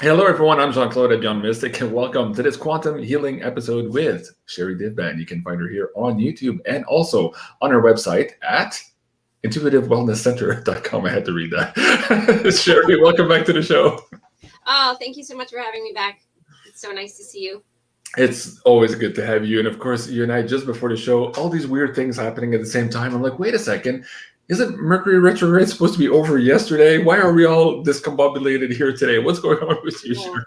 Hello, everyone. I'm Jean-Claude at BeyondMystic, and welcome to this quantum healing episode with Sherri Divband. You can find her here on YouTube and also on her website at intuitivewellnesscenter.com. I had to read that. Sherri, welcome back to the show. Oh, thank you so much for having me back. It's so nice to see you. It's always good to have you. And of course, you and I, just before the show, all these weird things happening at the same time. I'm like, wait a second. Isn't Mercury retrograde supposed to be over yesterday? Why are we all discombobulated here today? What's going on with you, Sherri?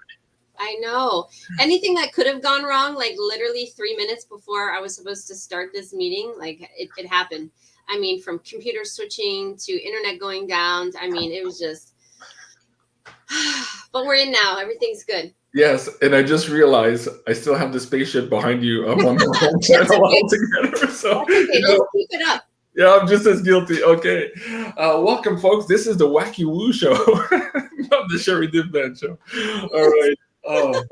I know. Anything that could have gone wrong, like literally 3 minutes before I was supposed to start this meeting, like it happened. I mean, from computer switching to internet going down. I mean, it was just, but we're in now. Everything's good. Yes, and I just realized I still have the spaceship behind you up on the home channel altogether. So, okay, let's keep it up. Yeah, I'm just as guilty. Okay. Welcome, folks. This is the Wacky Woo Show, not the Sherri Divband Show. All right.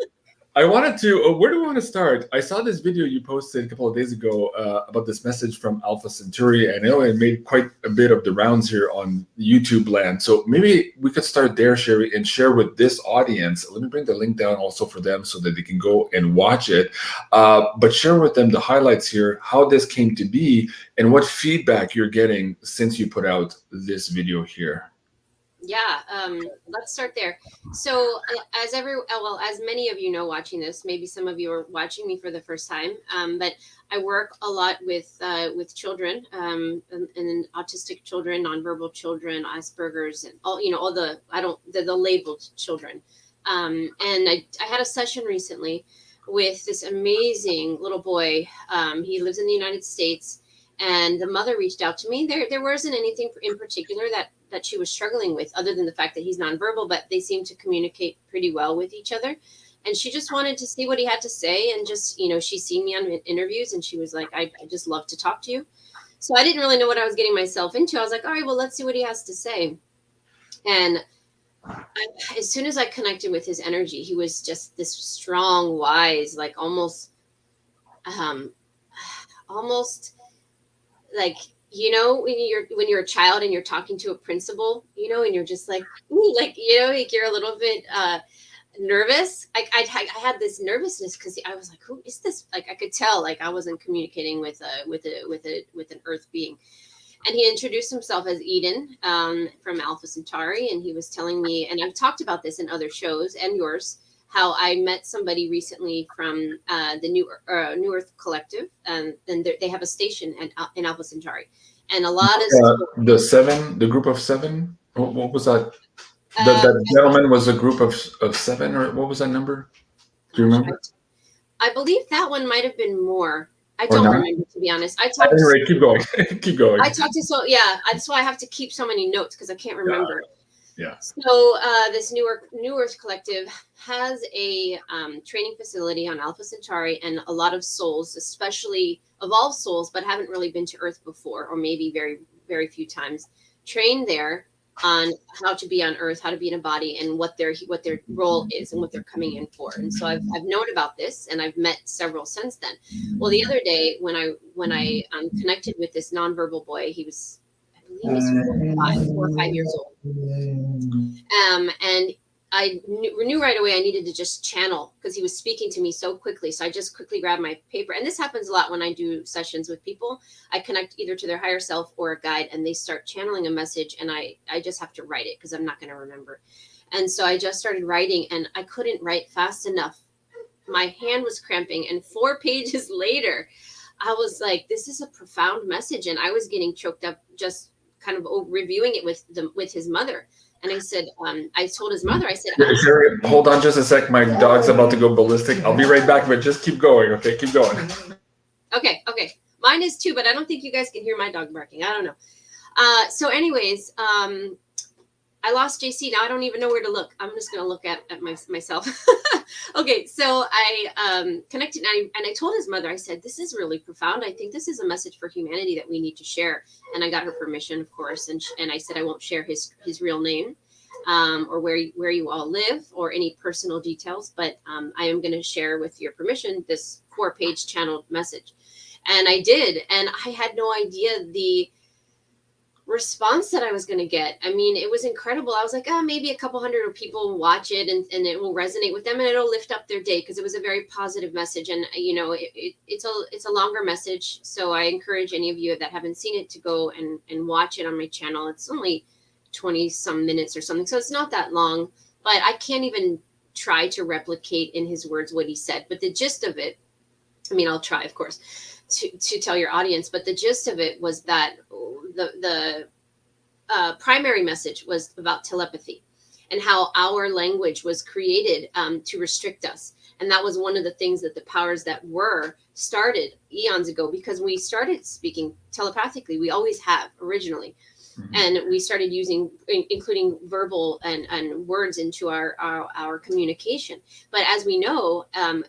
I wanted to, where do we want to start? I saw this video you posted a couple of days ago about this message from Alpha Centauri, and I know it made quite a bit of the rounds here on YouTube land. So maybe we could start there, Sherri, and share with this audience. Let me bring the link down also for them so that they can go and watch it. But share with them the highlights here, how this came to be, and what feedback you're getting since you put out this video here. Yeah, let's start there. So as many of you know watching this, maybe some of you are watching me for the first time, but I work a lot with children, and autistic children, nonverbal children, Asperger's, and all the labeled children. And I had a session recently with this amazing little boy. He lives in the United States, and the mother reached out to me. There wasn't anything in particular that she was struggling with, other than the fact that he's nonverbal, but they seem to communicate pretty well with each other. And she just wanted to see what he had to say. And just, she's seen me on interviews, and she was like, I just love to talk to you. So I didn't really know what I was getting myself into. I was like, all right, well, let's see what he has to say. And as soon as I connected with his energy, he was just this strong, wise, like almost like, when you're a child and you're talking to a principal, and you're just like you're a little bit nervous. I had this nervousness because I was like, who is this? Like, I could tell, like, I wasn't communicating with an earth being. And he introduced himself as Eden, from Alpha Centauri, and he was telling me, and I've talked about this in other shows and yours, how I met somebody recently from the New Earth Collective, and they have a station in Alpha Centauri, and a lot of the group of seven. What was that? That gentleman was a group of seven, or what was that number? Do you remember? I believe that one might have been more. I don't remember, to be honest. Keep going. Keep going. I talked to that's why I have to keep so many notes, because I can't remember. Yeah. So this New Earth Collective has a training facility on Alpha Centauri, and a lot of souls, especially evolved souls, but haven't really been to Earth before, or maybe very, very few times, train there on how to be on Earth, how to be in a body, and what their role is and what they're coming in for. And so I've known about this, and I've met several since then. Well, the other day when I connected with this nonverbal boy, he was, I believe he's 4 or 5 years old. And I knew right away I needed to just channel, because he was speaking to me so quickly. So I just quickly grabbed my paper. And this happens a lot when I do sessions with people. I connect either to their higher self or a guide, and they start channeling a message, and I just have to write it, because I'm not going to remember. And so I just started writing, and I couldn't write fast enough. My hand was cramping, and 4 pages later, I was like, this is a profound message. And I was getting choked up just kind of reviewing it with his mother. And I said, I told his mother, I said, Sherri, hold on just a sec. My dog's about to go ballistic. I'll be right back, but just keep going. Okay, keep going. Okay. Mine is too, but I don't think you guys can hear my dog barking. I don't know. So anyways, I lost JC. Now I don't even know where to look. I'm just going to look at myself. Okay. So I connected, and I told his mother, I said, this is really profound. I think this is a message for humanity that we need to share. And I got her permission, of course. And I said, I won't share his real name, or where you all live, or any personal details. But I am going to share, with your permission, this 4-page channeled message. And I did. And I had no idea response that I was going to get. I mean, it was incredible. I was like, oh, maybe a couple hundred people will watch it, and it will resonate with them, and it'll lift up their day, because it was a very positive message. And it's a longer message, so I encourage any of you that haven't seen it to go and watch it on my channel. It's only 20 some minutes or something, so it's not that long, but I can't even try to replicate in his words what he said. But the gist of it, I mean, I'll try, of course, to tell your audience, but the gist of it was that the primary message was about telepathy, and how our language was created to restrict us. And that was one of the things that the powers that were started eons ago, because we started speaking telepathically. We always have originally. Mm-hmm. And we started using, including verbal and words into our communication. But as we know,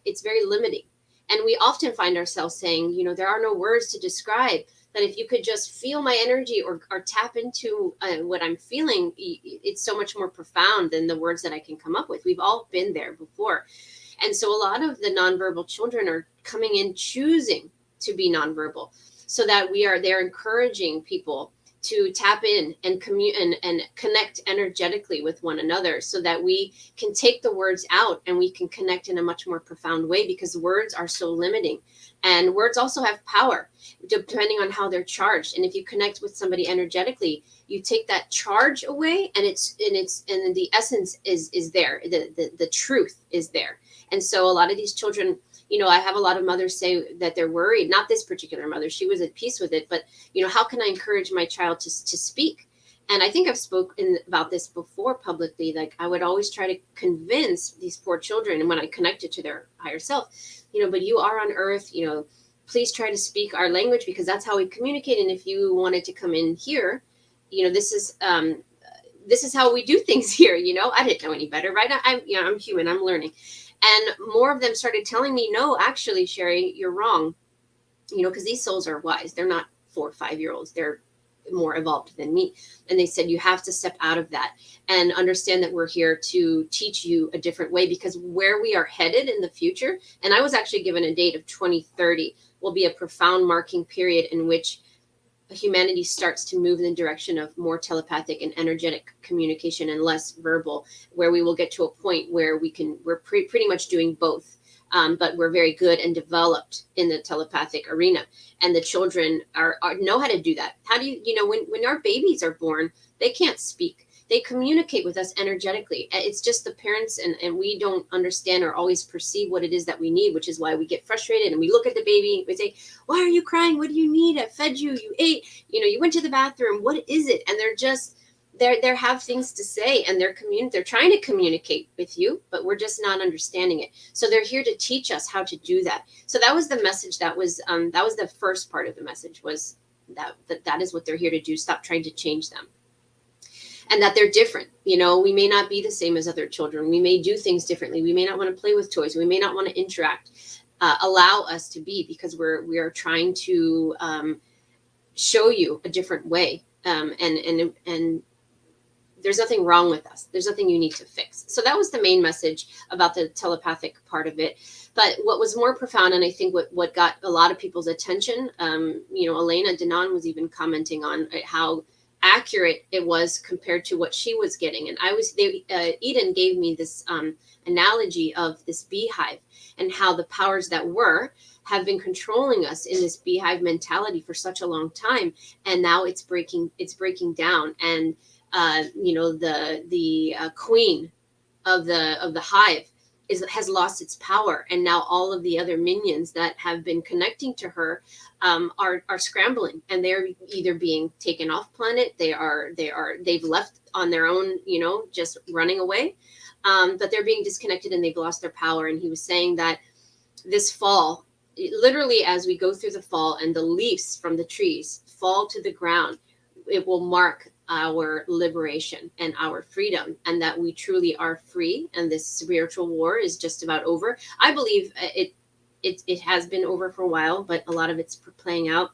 it's very limiting. And we often find ourselves saying, there are no words to describe, that if you could just feel my energy or tap into what I'm feeling, it's so much more profound than the words that I can come up with. We've all been there before. And so a lot of the nonverbal children are coming in choosing to be nonverbal, so that they're encouraging people to tap in and and connect energetically with one another, so that we can take the words out and we can connect in a much more profound way, because words are so limiting. And words also have power depending on how they're charged. And if you connect with somebody energetically, you take that charge away, and the essence is there. The truth is there. And so a lot of these children, I have a lot of mothers say that they're worried. Not this particular mother, she was at peace with it, but how can I encourage my child to speak? And I think I've spoken about this before publicly. Like, I would always try to convince these poor children, and when I connected to their higher self, but you are on earth, please try to speak our language, because that's how we communicate. And if you wanted to come in here, this is how we do things here. I didn't know any better, right? I'm human, I'm learning. And more of them started telling me, no, actually, Sherry, you're wrong. Because these souls are wise. They're not 4 or 5-year-olds. They're more evolved than me. And they said, you have to step out of that and understand that we're here to teach you a different way, because where we are headed in the future, and I was actually given a date of 2030, will be a profound marking period in which humanity starts to move in the direction of more telepathic and energetic communication and less verbal, where we will get to a point where we're pretty much doing both. But we're very good and developed in the telepathic arena, and the children know how to do that. How do when our babies are born, they can't speak. They communicate with us energetically. It's just the parents and we don't understand or always perceive what it is that we need, which is why we get frustrated and we look at the baby. We say, why are you crying? What do you need? I fed you. You ate. You went to the bathroom. What is it? And they're just they have things to say, and they're trying to communicate with you, but we're just not understanding it. So they're here to teach us how to do that. So that was the message. That was the first part of the message, was that is what they're here to do. Stop trying to change them. And that they're different. We may not be the same as other children. We may do things differently. We may not want to play with toys. We may not want to interact. Allow us to be, because we are trying to show you a different way. And there's nothing wrong with us. There's nothing you need to fix. So that was the main message about the telepathic part of it. But what was more profound, and I think what got a lot of people's attention, Elena Denon was even commenting on how accurate it was compared to what she was getting. And Eden gave me this analogy of this beehive, and how the powers that have been controlling us in this beehive mentality for such a long time. And now it's breaking down. And the queen of the hive has lost its power, and now all of the other minions that have been connecting to her are scrambling, and they're either being taken off planet, they've left on their own, just running away, but they're being disconnected and they've lost their power. And he was saying that this fall, literally as we go through the fall and the leaves from the trees fall to the ground, it will mark our liberation and our freedom, and that we truly are free, and this spiritual war is just about over. I believe it has been over for a while, but a lot of it's playing out.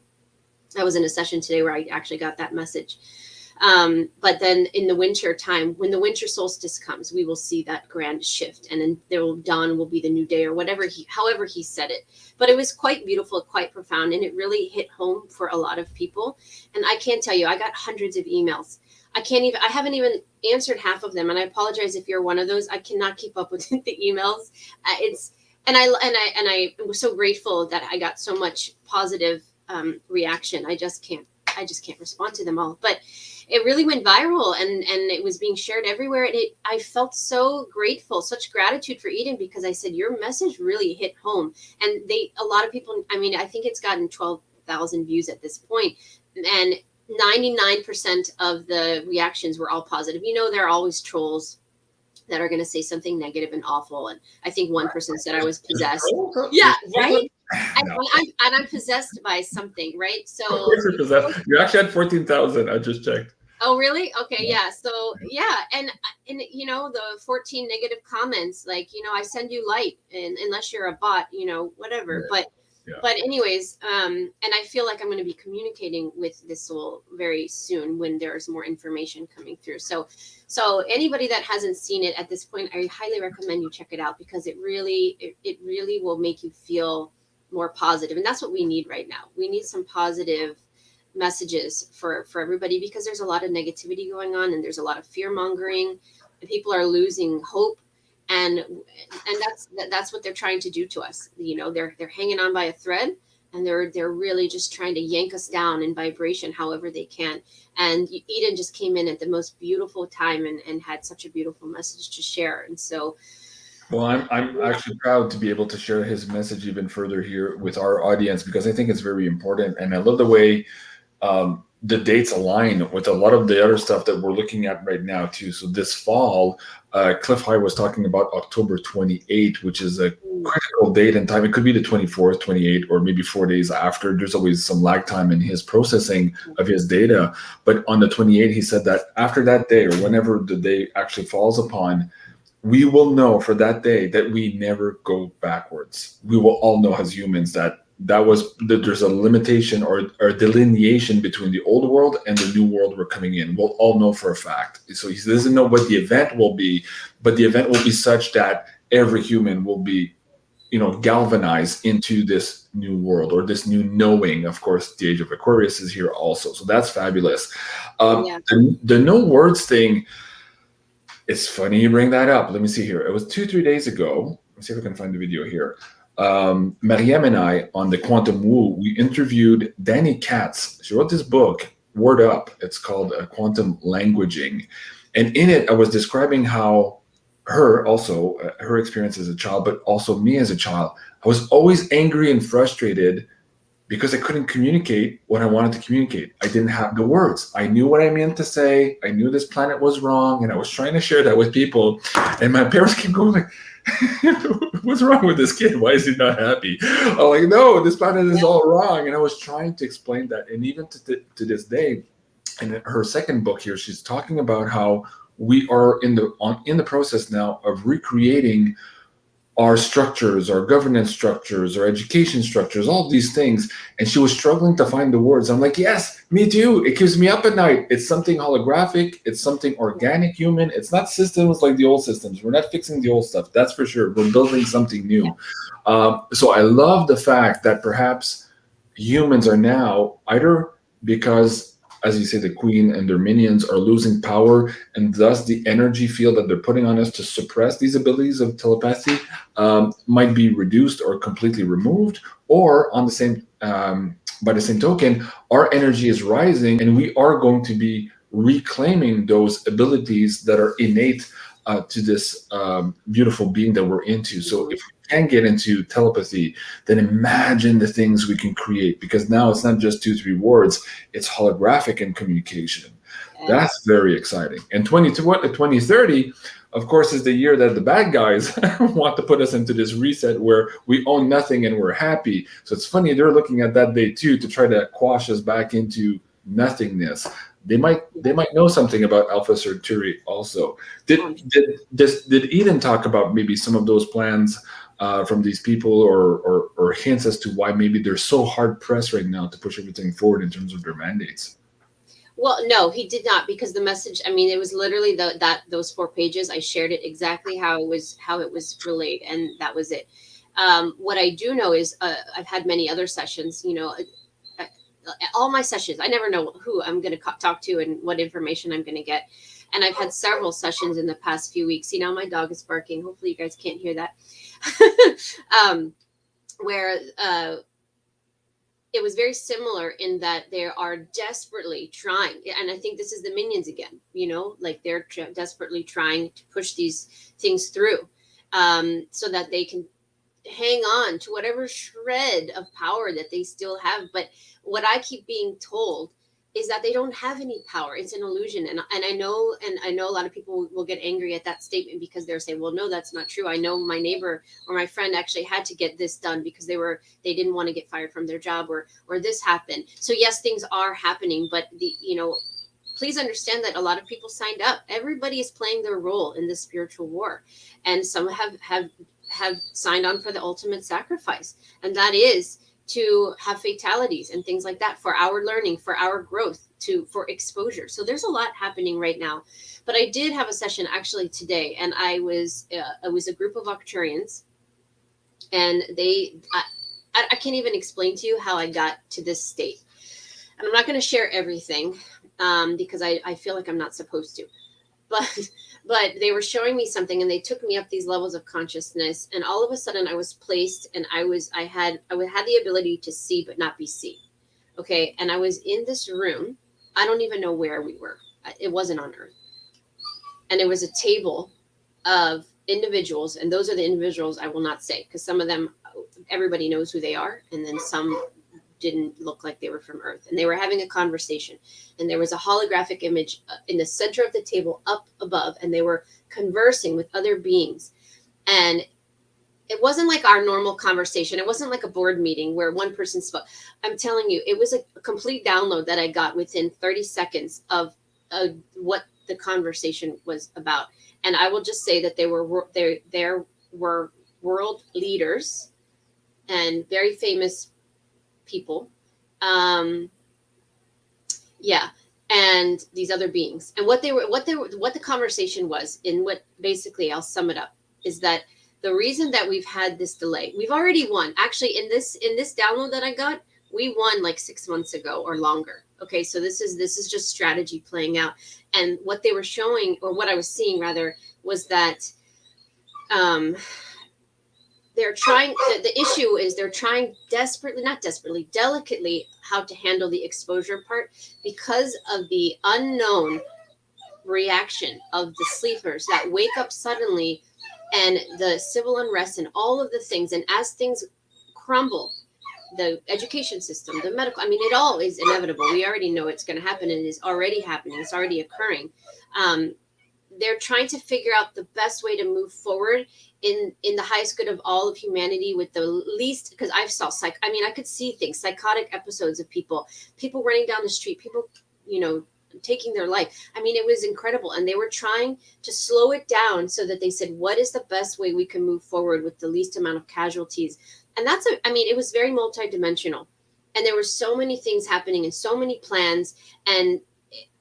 I was in a session today where I actually got that message. But then in the winter time, when the winter solstice comes, we will see that grand shift, and then dawn will be the new day, or however he said it. But it was quite beautiful, quite profound, and it really hit home for a lot of people. And I can't tell you, I got hundreds of emails. I haven't even answered half of them, and I apologize if you're one of those. I cannot keep up with the emails. I was so grateful that I got so much positive reaction. I just can't respond to them all. But it really went viral, and it was being shared everywhere. And I felt so grateful, such gratitude for Eden, because I said, your message really hit home. And a lot of people, I mean, I think it's gotten 12,000 views at this point, and 99% of the reactions were all positive. You know, there are always trolls that are going to say something negative and awful. And I think one person said I was possessed. Yeah, right? And I'm possessed by something, right? So of course you're possessed. You actually had 14,000. I just checked. Oh, really? Okay, yeah. So yeah, and you know, the 14 negative comments, like, you know, I send you light, and unless you're a bot, you know, whatever. Yeah. But anyways, and I feel like I'm going to be communicating with this soul very soon when there's more information coming through. So anybody that hasn't seen it at this point, I highly recommend you check it out, because it really will make you feel more positive. And that's what we need right now. We need some positive messages for everybody, because there's a lot of negativity going on, and there's a lot of fear mongering, and people are losing hope. And that's what they're trying to do to us. You know, they're hanging on by a thread, and they're really just trying to yank us down in vibration however they can. And Eden just came in at the most beautiful time and had such a beautiful message to share. And so, well, I'm actually proud to be able to share his message even further here with our audience, because I think it's very important. And I love the way the dates align with a lot of the other stuff that we're looking at right now too. So this fall, Cliff High was talking about October 28th, which is a critical date and time. It could be the 24th, 28th, or maybe 4 days after. There's always some lag time in his processing of his data. But on the 28th, he said that after that day, or whenever the day actually falls upon, we will know for that day that we never go backwards. We will all know as humans that there's a limitation or a delineation between the old world and the new world we're coming in. We'll all know for a fact. So he doesn't know what the event will be, but the event will be such that every human will be, you know, galvanized into this new world, or this new knowing. Of course, the age of Aquarius is here also. So that's fabulous. The no words thing, it's funny you bring that up. Let me see here. It was 2-3 days ago. Let's see if I can find the video here. Mariam and I, on the Quantum Woo, we interviewed Danny Katz. She wrote this book, Word Up. It's called Quantum Languaging. And in it, I was describing how her experience as a child, but also me as a child, I was always angry and frustrated because I couldn't communicate what I wanted to communicate. I didn't have the words. I knew what I meant to say. I knew this planet was wrong, and I was trying to share that with people. And my parents kept going like, what's wrong with this kid? Why is he not happy? I'm like, no, this planet is all wrong. And I was trying to explain that. And even to this day, in her second book here, she's talking about how we are in the process now of recreating our structures, our governance structures, our education structures, all these things. And she was struggling to find the words. I'm like, yes, me too. It keeps me up at night. It's something holographic. It's something organic, human. It's not systems like the old systems. We're not fixing the old stuff. That's for sure. We're building something new. So I love the fact that perhaps humans are now, either because, as you say, the Queen and their minions are losing power, and thus the energy field that they're putting on us to suppress these abilities of telepathy might be reduced or completely removed, or on the same by the same token, our energy is rising, and we are going to be reclaiming those abilities that are innate to this beautiful being that we're into. So if we can get into telepathy, then imagine the things we can create, because now it's not just 2-3 words, it's holographic in communication. That's very exciting. And 2030, of course, is the year that the bad guys want to put us into this reset where we own nothing and we're happy. So it's funny, they're looking at that day too to try to quash us back into nothingness. They might know something about Alpha Centauri also. Did Eden talk about maybe some of those plans from these people, or hints as to why maybe they're so hard pressed right now to push everything forward in terms of their mandates? Well, no, he did not, because the message, I mean, it was literally those 4 pages. I shared it exactly how it was relayed, and that was it. What I do know is I've had many other sessions, uh, all my sessions, I never know who I'm going to talk to and what information I'm going to get. And I've had several sessions in the past few weeks. See, now my dog is barking. Hopefully you guys can't hear that. Where it was very similar in that they are desperately trying, and I think this is the minions again, like they're desperately trying to push these things through, so that they can hang on to whatever shred of power that they still have. But what I keep being told is that they don't have any power. It's an illusion. And I know a lot of people will get angry at that statement, because they're saying, well, no, that's not true. I know my neighbor or my friend actually had to get this done because they didn't want to get fired from their job, or this happened. So yes, things are happening, but please understand that a lot of people signed up. Everybody is playing their role in this spiritual war. And some have signed on for the ultimate sacrifice. And that is to have fatalities and things like that for our learning, for our growth, for exposure. So there's a lot happening right now. But I did have a session actually today, and it was a group of Arcturians, and I can't even explain to you how I got to this state. And I'm not going to share everything, because I feel like I'm not supposed to. But they were showing me something, and they took me up these levels of consciousness, and all of a sudden I was placed, and I had the ability to see but not be seen. Okay, and I was in this room. I don't even know where we were. It wasn't on Earth. And it was a table of individuals, and those are the individuals I will not say, because some of them, everybody knows who they are, and then some didn't look like they were from Earth. And they were having a conversation, and there was a holographic image in the center of the table up above, and they were conversing with other beings. And it wasn't like our normal conversation. It wasn't like a board meeting where one person spoke. I'm telling you, it was a complete download that I got within 30 seconds of what the conversation was about. And I will just say that there were world leaders and very famous people, and these other beings, and what the conversation was, in what, basically, I'll sum it up, is that the reason that we've had this delay, we've already won. Actually, in this download that I got, we won like 6 months ago or longer. Okay, so this is just strategy playing out. And what they were showing, or what I was seeing rather, was that they're trying, the issue is they're trying delicately how to handle the exposure part, because of the unknown reaction of the sleepers that wake up suddenly, and the civil unrest and all of the things. And as things crumble, the education system, the medical, I mean, it all is inevitable. We already know it's going to happen, and it is already happening. It's already occurring. They're trying to figure out the best way to move forward in the highest good of all of humanity, with the least, because I could see things, psychotic episodes of people running down the street, people, taking their life. I mean, it was incredible. And they were trying to slow it down so that they said, what is the best way we can move forward with the least amount of casualties? And it was very multidimensional. And there were so many things happening and so many plans. And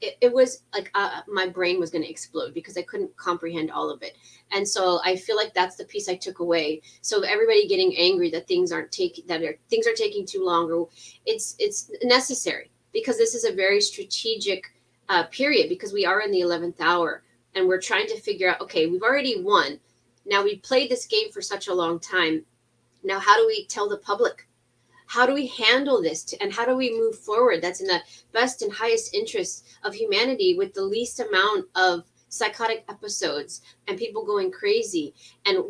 it was like my brain was going to explode, because I couldn't comprehend all of it. And so I feel like that's the piece I took away. So everybody getting angry that things are taking too long, or it's necessary, because this is a very strategic period, because we are in the 11th hour, and we're trying to figure out, okay, we've already won. Now, we played this game for such a long time. Now, how do we tell the public? How do we handle this? And how do we move forward? That's in the best and highest interest of humanity, with the least amount of psychotic episodes and people going crazy, and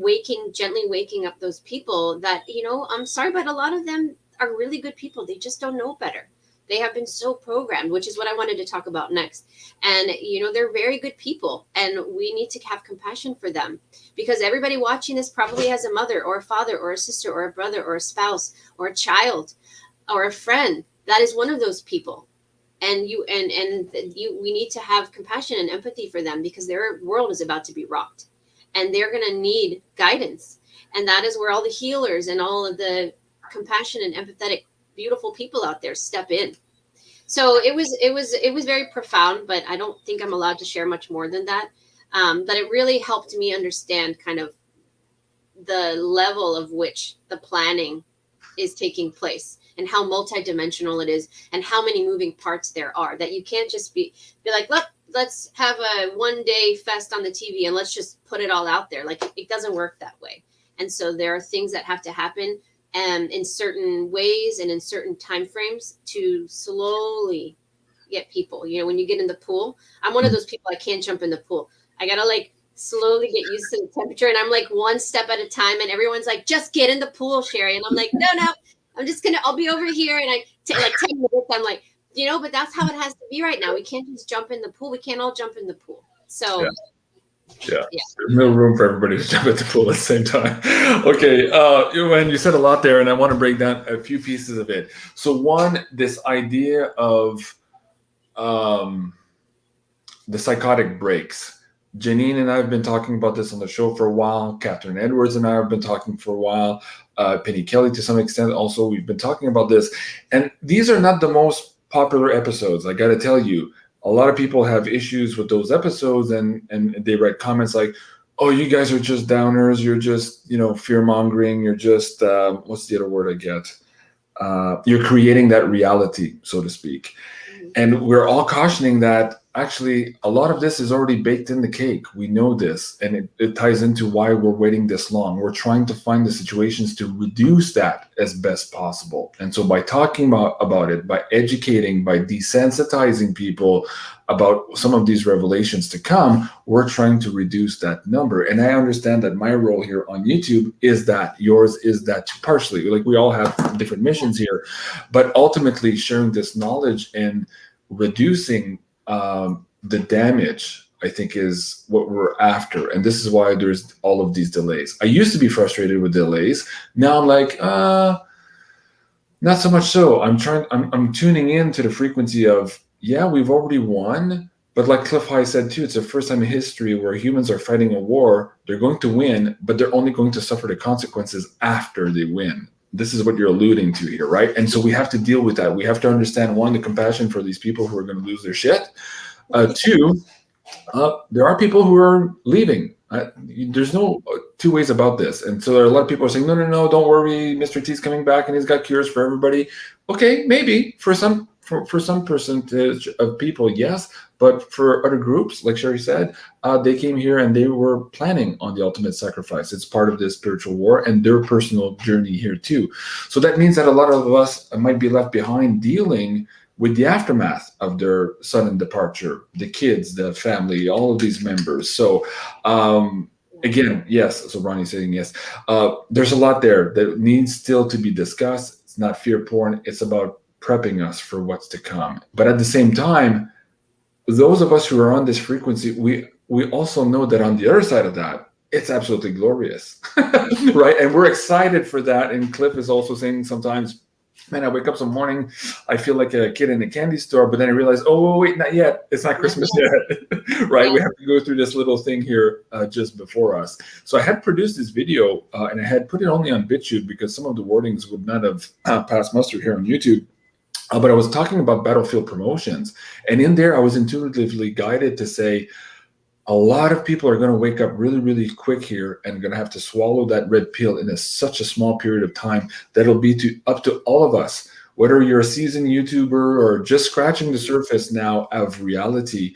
gently waking up those people that, I'm sorry, but a lot of them are really good people. They just don't know better. They have been so programmed, which is what I wanted to talk about next. And, they're very good people, and we need to have compassion for them, because everybody watching this probably has a mother or a father or a sister or a brother or a spouse or a child or a friend that is one of those people. And we need to have compassion and empathy for them, because their world is about to be rocked, and they're going to need guidance. And that is where all the healers and all of the compassion and empathetic, beautiful people out there step in. So it was very profound, but I don't think I'm allowed to share much more than that. But it really helped me understand kind of the level of which the planning is taking place and how multidimensional it is and how many moving parts there are, that you can't just be like, look, let's have a 1 day fest on the TV and let's just put it all out there. Like, it doesn't work that way. And so there are things that have to happen in certain ways and in certain time frames to slowly get people. You know, when you get in the pool, I'm one of those people, I can't jump in the pool. I gotta like slowly get used to the temperature, and I'm like one step at a time, and everyone's like, just get in the pool, Sherry. And I'm like, no, I'll be over here. And I take like 10 minutes. I'm like, you know, but that's how it has to be right now. We can't just jump in the pool. We can't all jump in the pool. So yeah. There's no room for everybody to jump at the pool at the same time. Okay, and you said a lot there, and I want to break down a few pieces of it. So one, this idea of the psychotic breaks. Janine and I have been talking about this on the show for a while. Catherine Edwards and I have been talking for a while. Penny Kelly, to some extent, also, we've been talking about this. And these are not the most popular episodes. I got to tell you, a lot of people have issues with those episodes, and they write comments like, oh, you guys are just downers. You're just, fear mongering. You're just, what's the other word I get? You're creating that reality, so to speak. And we're all cautioning that actually a lot of this is already baked in the cake. We know this, and it ties into why we're waiting this long. We're trying to find the situations to reduce that as best possible. And so by talking about it, by educating, by desensitizing people about some of these revelations to come, we're trying to reduce that number. And I understand that my role here on YouTube is that, yours is that partially. Like, we all have different missions here, but ultimately sharing this knowledge and reducing the damage, I think, is what we're after. And this is why there's all of these delays. I used to be frustrated with delays. Now I'm like, not so much so. I'm tuning into the frequency of, yeah, we've already won. But like Cliff High said too, it's the first time in history where humans are fighting a war. They're going to win, but they're only going to suffer the consequences after they win. This is what you're alluding to here, right? And so we have to deal with that. We have to understand, one, the compassion for these people who are going to lose their shit. Two, there are people who are leaving. There's no two ways about this. And so there are a lot of people are saying, no, don't worry, Mr. T's coming back and he's got cures for everybody. Okay, maybe for some percentage of people, yes. But for other groups, like Sherry said, they came here and they were planning on the ultimate sacrifice. It's part of this spiritual war and their personal journey here too. So that means that a lot of us might be left behind dealing with the aftermath of their sudden departure, the kids, the family, all of these members. So again, yes. So Ronnie's saying yes. There's a lot there that needs still to be discussed. It's not fear porn. It's about prepping us for what's to come. But at the same time, those of us who are on this frequency, we also know that on the other side of that, it's absolutely glorious, right? And we're excited for that. And Cliff is also saying sometimes, man, I wake up some morning, I feel like a kid in a candy store, but then I realize, oh, wait, not yet. It's not Christmas yet, right? We have to go through this little thing here just before us. So I had produced this video and I had put it only on BitChute because some of the wordings would not have passed muster here on YouTube. But I was talking about battlefield promotions. And in there, I was intuitively guided to say, a lot of people are going to wake up really, really quick here and going to have to swallow that red pill in such a small period of time that it'll be up to all of us, whether you're a seasoned YouTuber or just scratching the surface now of reality,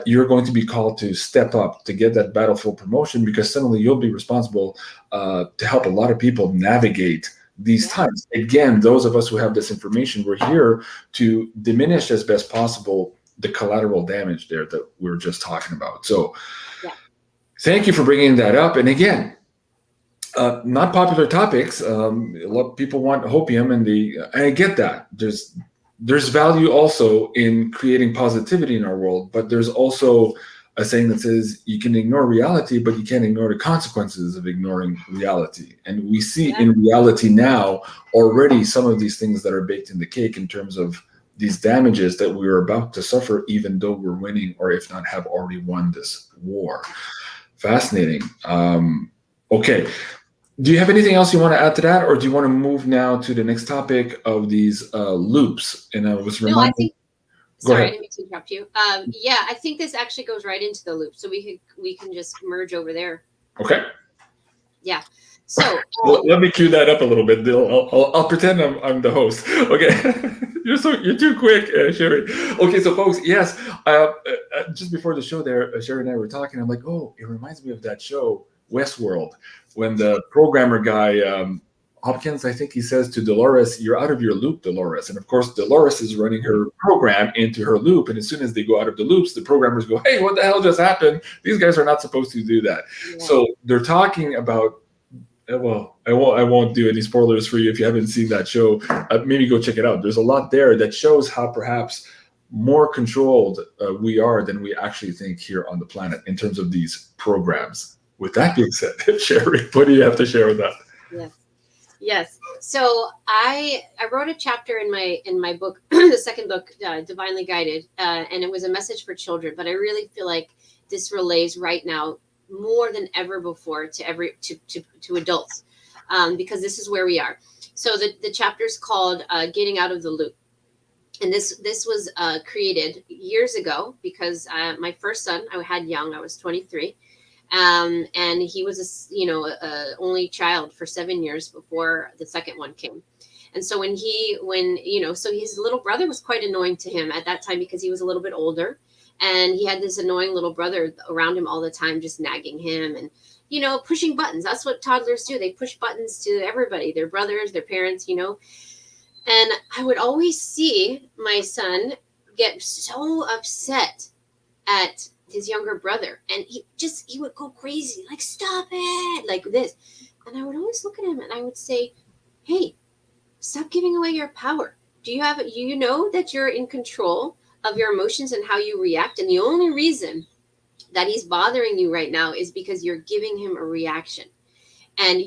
you're going to be called to step up to get that battlefield promotion, because suddenly you'll be responsible to help a lot of people navigate these times. Again, those of us who have this information, we're here to diminish as best possible the collateral damage there that we were just talking about. So thank you for bringing that up. And again, not popular topics. A lot of people want hopium, and I get that. There's value also in creating positivity in our world, but there's also a saying that says you can ignore reality, but you can't ignore the consequences of ignoring reality. And we see in reality now already some of these things that are baked in the cake in terms of these damages that we're about to suffer, even though we're winning, or if not have already won this war. Fascinating. Okay. Do you have anything else you want to add to that, or do you want to move now to the next topic of these loops? And I was reminding. Go Sorry, I ahead. didn't mean to interrupt you. Yeah, I think this actually goes right into the loop, so we can just merge over there. Okay. Yeah. So Let me cue that up a little bit. I'll pretend I'm the host. Okay. You're too quick, Sherry. Okay, so folks, yes. Just before the show, there, Sherry and I were talking. I'm like, oh, it reminds me of that show Westworld, when the programmer guy Hopkins, I think he says to Dolores, "You're out of your loop, Dolores." And of course, Dolores is running her program into her loop, and as soon as they go out of the loops, the programmers go, "Hey, what the hell just happened? These guys are not supposed to do that." yeah. So they're talking about. Well, I won't do any spoilers for you if you haven't seen that show. Maybe go check it out. There's a lot there that shows how perhaps more controlled we are than we actually think here on the planet in terms of these programs. With that being said, Sherry, what do you have to share with that? Yes. So I wrote a chapter in my book, the second book, Divinely Guided, and it was a message for children. But I really feel like this relays right now more than ever before to adults, because this is where we are. So the chapter is called "Getting Out of the Loop," and this was created years ago because my first son I had young. I was 23. And he was a only child for 7 years before the second one came. And so so his little brother was quite annoying to him at that time because he was a little bit older, and he had this annoying little brother around him all the time, just nagging him and pushing buttons. That's what toddlers do. They push buttons to everybody, their brothers, their parents, and I would always see my son get so upset at his younger brother, and he would go crazy, like, "Stop it," like this. And I would always look at him and I would say, "Hey, stop giving away your power. You know that you're in control of your emotions and how you react, and the only reason that he's bothering you right now is because you're giving him a reaction. And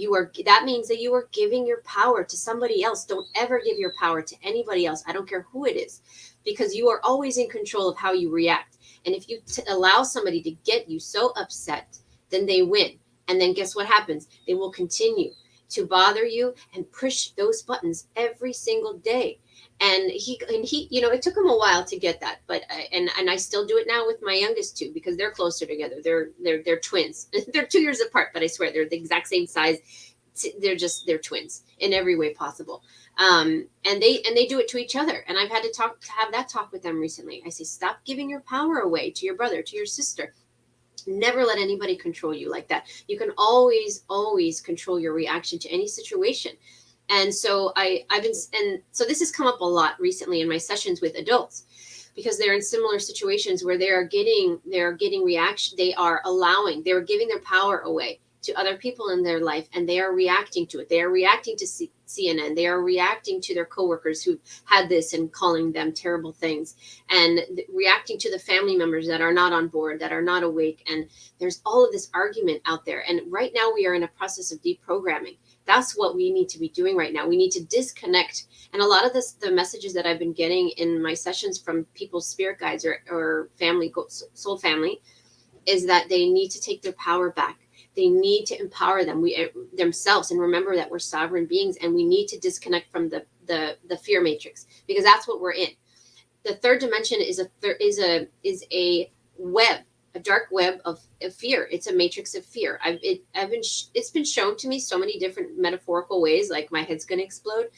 that means that you are giving your power to somebody else. Don't ever give your power to anybody else. I don't care who it is, because you are always in control of how you react. And if you allow somebody to get you so upset, then they win. And then guess what happens? They will continue to bother you and push those buttons every single day." And he, it took him a while to get that, but and I still do it now with my youngest two because they're closer together. They're twins. They're 2 years apart, but I swear they're the exact same size. They're twins in every way possible. And they do it to each other. And I've had to have that talk with them recently. I say, stop giving your power away to your brother, to your sister. Never let anybody control you like that. You can always control your reaction to any situation. And so so this has come up a lot recently in my sessions with adults, because they're in similar situations where they're getting reaction. They're giving their power away to other people in their life, and they are reacting to it. They are reacting to CNN. They are reacting to their coworkers who had this and calling them terrible things, and reacting to the family members that are not on board, that are not awake. And there's all of this argument out there. And right now we are in a process of deprogramming. That's what we need to be doing right now. We need to disconnect. And a lot of the messages that I've been getting in my sessions from people's spirit guides or family, soul family, is that they need to take their power back. They need to empower themselves and remember that we're sovereign beings, and we need to disconnect from the fear matrix, because that's what we're in. The third dimension is a web, a dark web of fear. It's a matrix of fear. It's been shown to me so many different metaphorical ways, like my head's going to explode.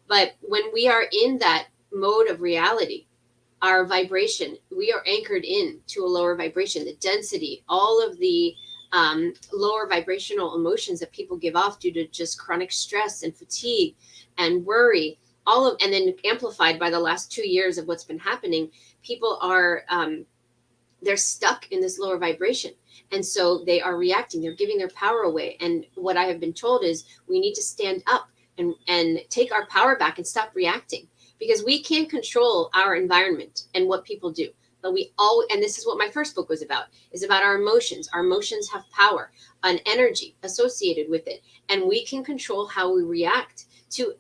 But when we are in that mode of reality, our vibration, we are anchored in to a lower vibration. The density, all of the lower vibrational emotions that people give off due to just chronic stress and fatigue and worry, and then amplified by the last 2 years of what's been happening, people are they're stuck in this lower vibration. And so they are reacting, they're giving their power away. And what I have been told is we need to stand up and take our power back and stop reacting, because we can't control our environment and what people do. But and this is what my first book was about, is about our emotions. Our emotions have power, an energy associated with it. And we can control how we react to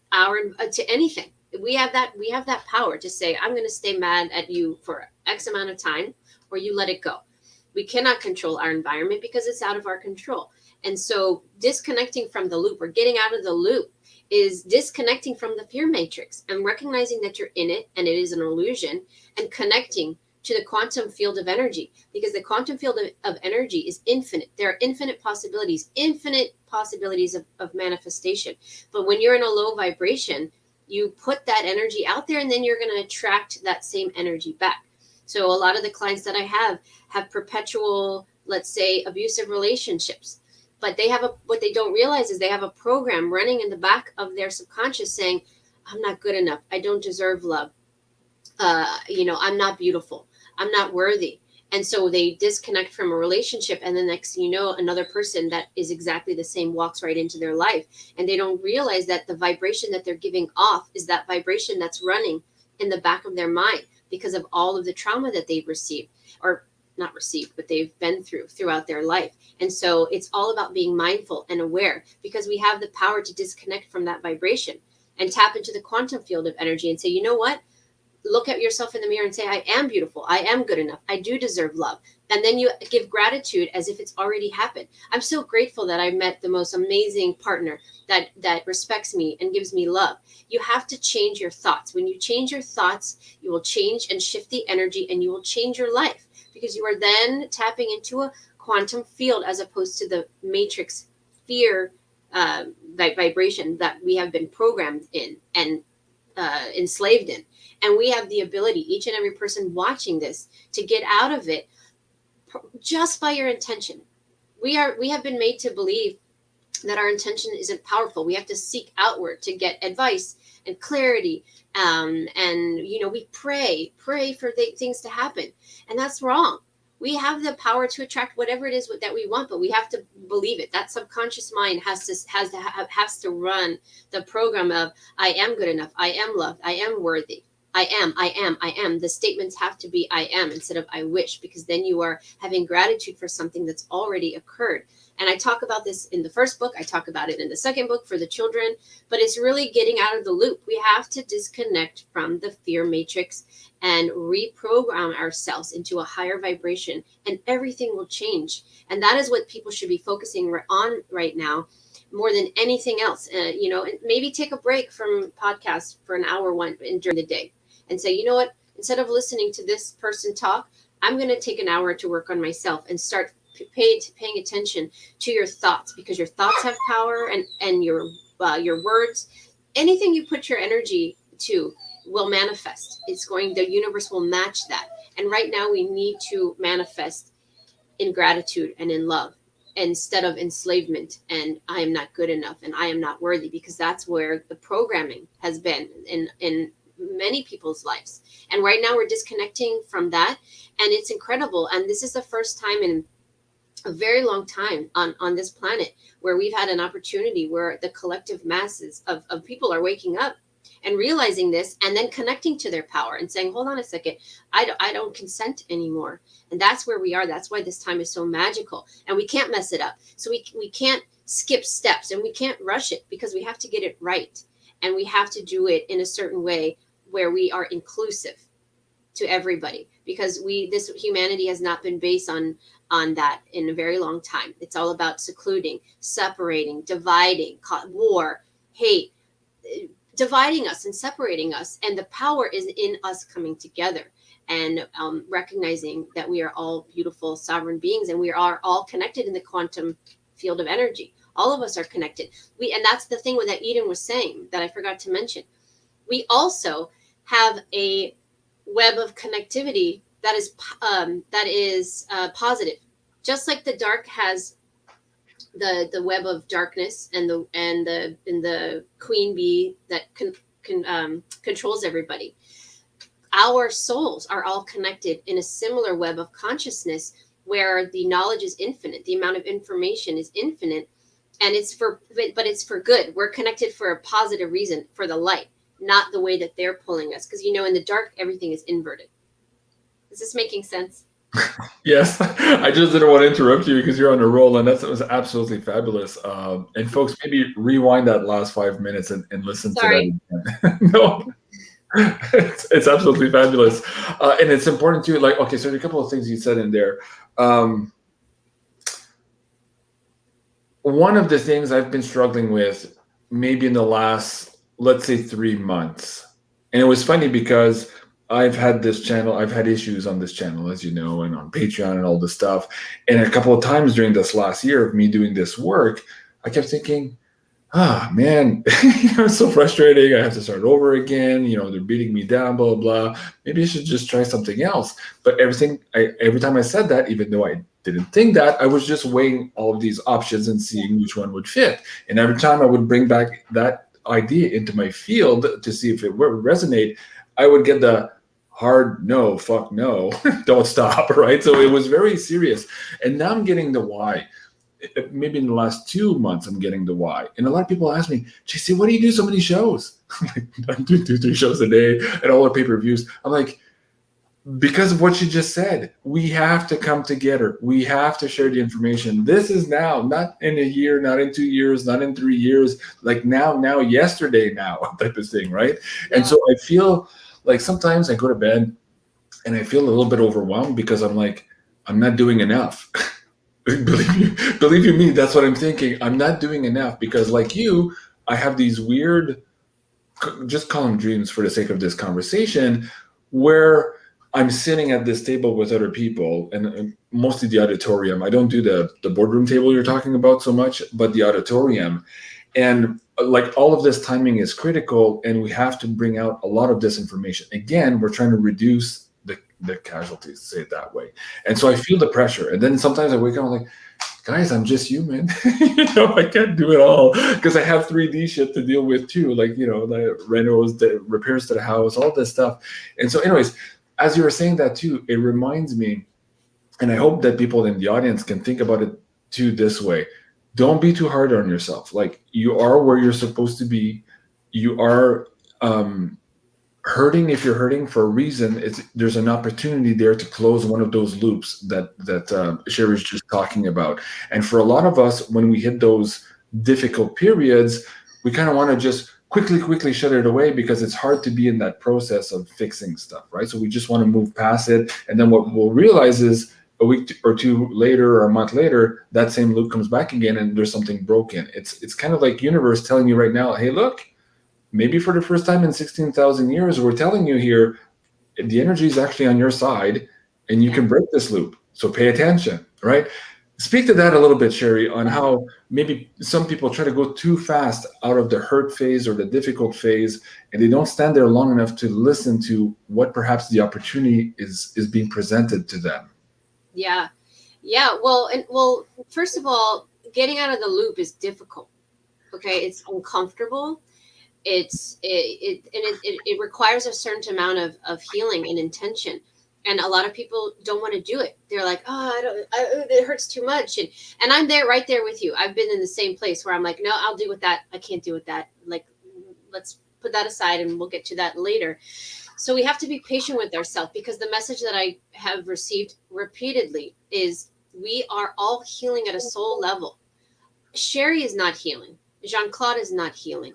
anything. We have that power to say, I'm going to stay mad at you for X amount of time, or you let it go. We cannot control our environment because it's out of our control. And so disconnecting from the loop, or getting out of the loop, is disconnecting from the fear matrix and recognizing that you're in it and it is an illusion, and connecting to the quantum field of energy, because the quantum field of energy is infinite. There are infinite possibilities of manifestation. But when you're in a low vibration, you put that energy out there, and then you're going to attract that same energy back. So a lot of the clients that I have perpetual, let's say, abusive relationships. But they have what they don't realize is they have a program running in the back of their subconscious saying, I'm not good enough. I don't deserve love. I'm not beautiful. I'm not worthy. And so they disconnect from a relationship. And the next thing you know, another person that is exactly the same walks right into their life. And they don't realize that the vibration that they're giving off is that vibration that's running in the back of their mind because of all of the trauma that they've received, or not received, but they've been throughout their life. And so it's all about being mindful and aware, because we have the power to disconnect from that vibration and tap into the quantum field of energy and say, you know what? Look at yourself in the mirror and say, I am beautiful. I am good enough. I do deserve love. And then you give gratitude as if it's already happened. I'm so grateful that I met the most amazing partner that respects me and gives me love. You have to change your thoughts. When you change your thoughts, you will change and shift the energy, and you will change your life, because you are then tapping into a quantum field as opposed to the matrix fear vibration that we have been programmed in and enslaved in. And we have the ability, each and every person watching this, to get out of it just by your intention. We have been made to believe that our intention isn't powerful. We have to seek outward to get advice and clarity. And we pray for things to happen. And that's wrong. We have the power to attract whatever it is that we want, but we have to believe it. That subconscious mind has to run the program of, I am good enough. I am loved. I am worthy. I am. The statements have to be I am instead of I wish, because then you are having gratitude for something that's already occurred. And I talk about this in the first book. I talk about it in the second book for the children, but it's really getting out of the loop. We have to disconnect from the fear matrix and reprogram ourselves into a higher vibration, and everything will change. And that is what people should be focusing on right now, more than anything else. And maybe take a break from podcasts for an hour during the day and say, you know what, instead of listening to this person talk, I'm going to take an hour to work on myself and start paying attention to your thoughts, because your thoughts have power, and your words, anything you put your energy to will manifest. The universe will match that. And right now we need to manifest in gratitude and in love, instead of enslavement and I am not good enough and I am not worthy, because that's where the programming has been in many people's lives. And right now we're disconnecting from that, and it's incredible. And this is the first time in a very long time on this planet where we've had an opportunity where the collective masses of people are waking up and realizing this, and then connecting to their power and saying, hold on a second, I don't consent anymore. And that's where we are. That's why this time is so magical, and we can't mess it up. So we can't skip steps, and we can't rush it, because we have to get it right. And we have to do it in a certain way where we are inclusive to everybody, because this humanity has not been based on that in a very long time. It's all about secluding, separating, dividing, war, hate, dividing us and separating us. And the power is in us coming together and recognizing that we are all beautiful sovereign beings, and we are all connected in the quantum field of energy. All of us are connected. And that's the thing that Eden was saying that I forgot to mention. We also have a web of connectivity that is positive. Just like the dark has the web of darkness and the queen bee that controls everybody. Our souls are all connected in a similar web of consciousness where the knowledge is infinite, the amount of information is infinite, and it's for good. We're connected for a positive reason, for the light, not the way that they're pulling us. Because in the dark, everything is inverted. Is this making sense? Yes, I just didn't want to interrupt you because you're on a roll, and that was absolutely fabulous. And folks, maybe rewind that last 5 minutes and listen to that. No, it's absolutely fabulous. And it's important too, okay, so there's a couple of things you said in there. One of the things I've been struggling with maybe in the last, let's say 3 months. And it was funny because I've had this channel, I've had issues on this channel, as you know, and on Patreon and all this stuff. And a couple of times during this last year of me doing this work, I kept thinking, man, it's so frustrating. I have to start over again. They're beating me down, blah, blah, blah. Maybe I should just try something else. But every time I said that, even though I didn't think that, I was just weighing all of these options and seeing which one would fit. And every time I would bring back that idea into my field to see if it would resonate, I would get the hard no, fuck no, don't stop, right? So it was very serious. And now I'm getting the why. Maybe in the last 2 months, I'm getting the why. And a lot of people ask me, JC, why do you do so many shows? I'm doing 2-3 shows a day and all our pay-per-views. I'm like, because of what you just said, we have to come together. We have to share the information. This is now, not in a year, not in 2 years, not in 3 years, like now, yesterday, now type of thing, right? Yeah. And so I feel like sometimes I go to bed and I feel a little bit overwhelmed because I'm like, I'm not doing enough. Believe you me, that's what I'm thinking. I'm not doing enough because, like you, I have these weird, just call them dreams for the sake of this conversation, where I'm sitting at this table with other people, and mostly the auditorium. I don't do the boardroom table you're talking about so much, but the auditorium. And like all of this timing is critical, and we have to bring out a lot of this information. Again, we're trying to reduce the casualties, say it that way. And so I feel the pressure. And then sometimes I wake up, I'm like, guys, I'm just human. I can't do it all because I have 3D shit to deal with too. Like, the renos, the repairs to the house, all this stuff. And so anyways, as you were saying that too, it reminds me, and I hope that people in the audience can think about it too this way. Don't be too hard on yourself. Like, you are where you're supposed to be. You are hurting. If you're hurting for a reason, there's an opportunity there to close one of those loops that Sherri's just talking about. And for a lot of us, when we hit those difficult periods, we kind of want to just quickly shut it away because it's hard to be in that process of fixing stuff, right? So we just want to move past it. And then what we'll realize is a week or two later or a month later, that same loop comes back again and there's something broken. It's kind of like universe telling you right now, hey, look, maybe for the first time in 16,000 years, we're telling you here, the energy is actually on your side and you can break this loop. So pay attention, right? Speak to that a little bit, Sherri, on how maybe some people try to go too fast out of the hurt phase or the difficult phase, and they don't stand there long enough to listen to what perhaps the opportunity is being presented to them. Yeah. Well, first of all, getting out of the loop is difficult. Okay. It's uncomfortable. It requires a certain amount of healing and intention. And a lot of people don't want to do it. They're like, it hurts too much. And I'm right there with you. I've been in the same place where I'm like, no, I'll deal with that. I can't deal with that. Like, let's put that aside and we'll get to that later. So we have to be patient with ourselves, because the message that I have received repeatedly is we are all healing at a soul level. Sherri is not healing. Jean-Claude is not healing.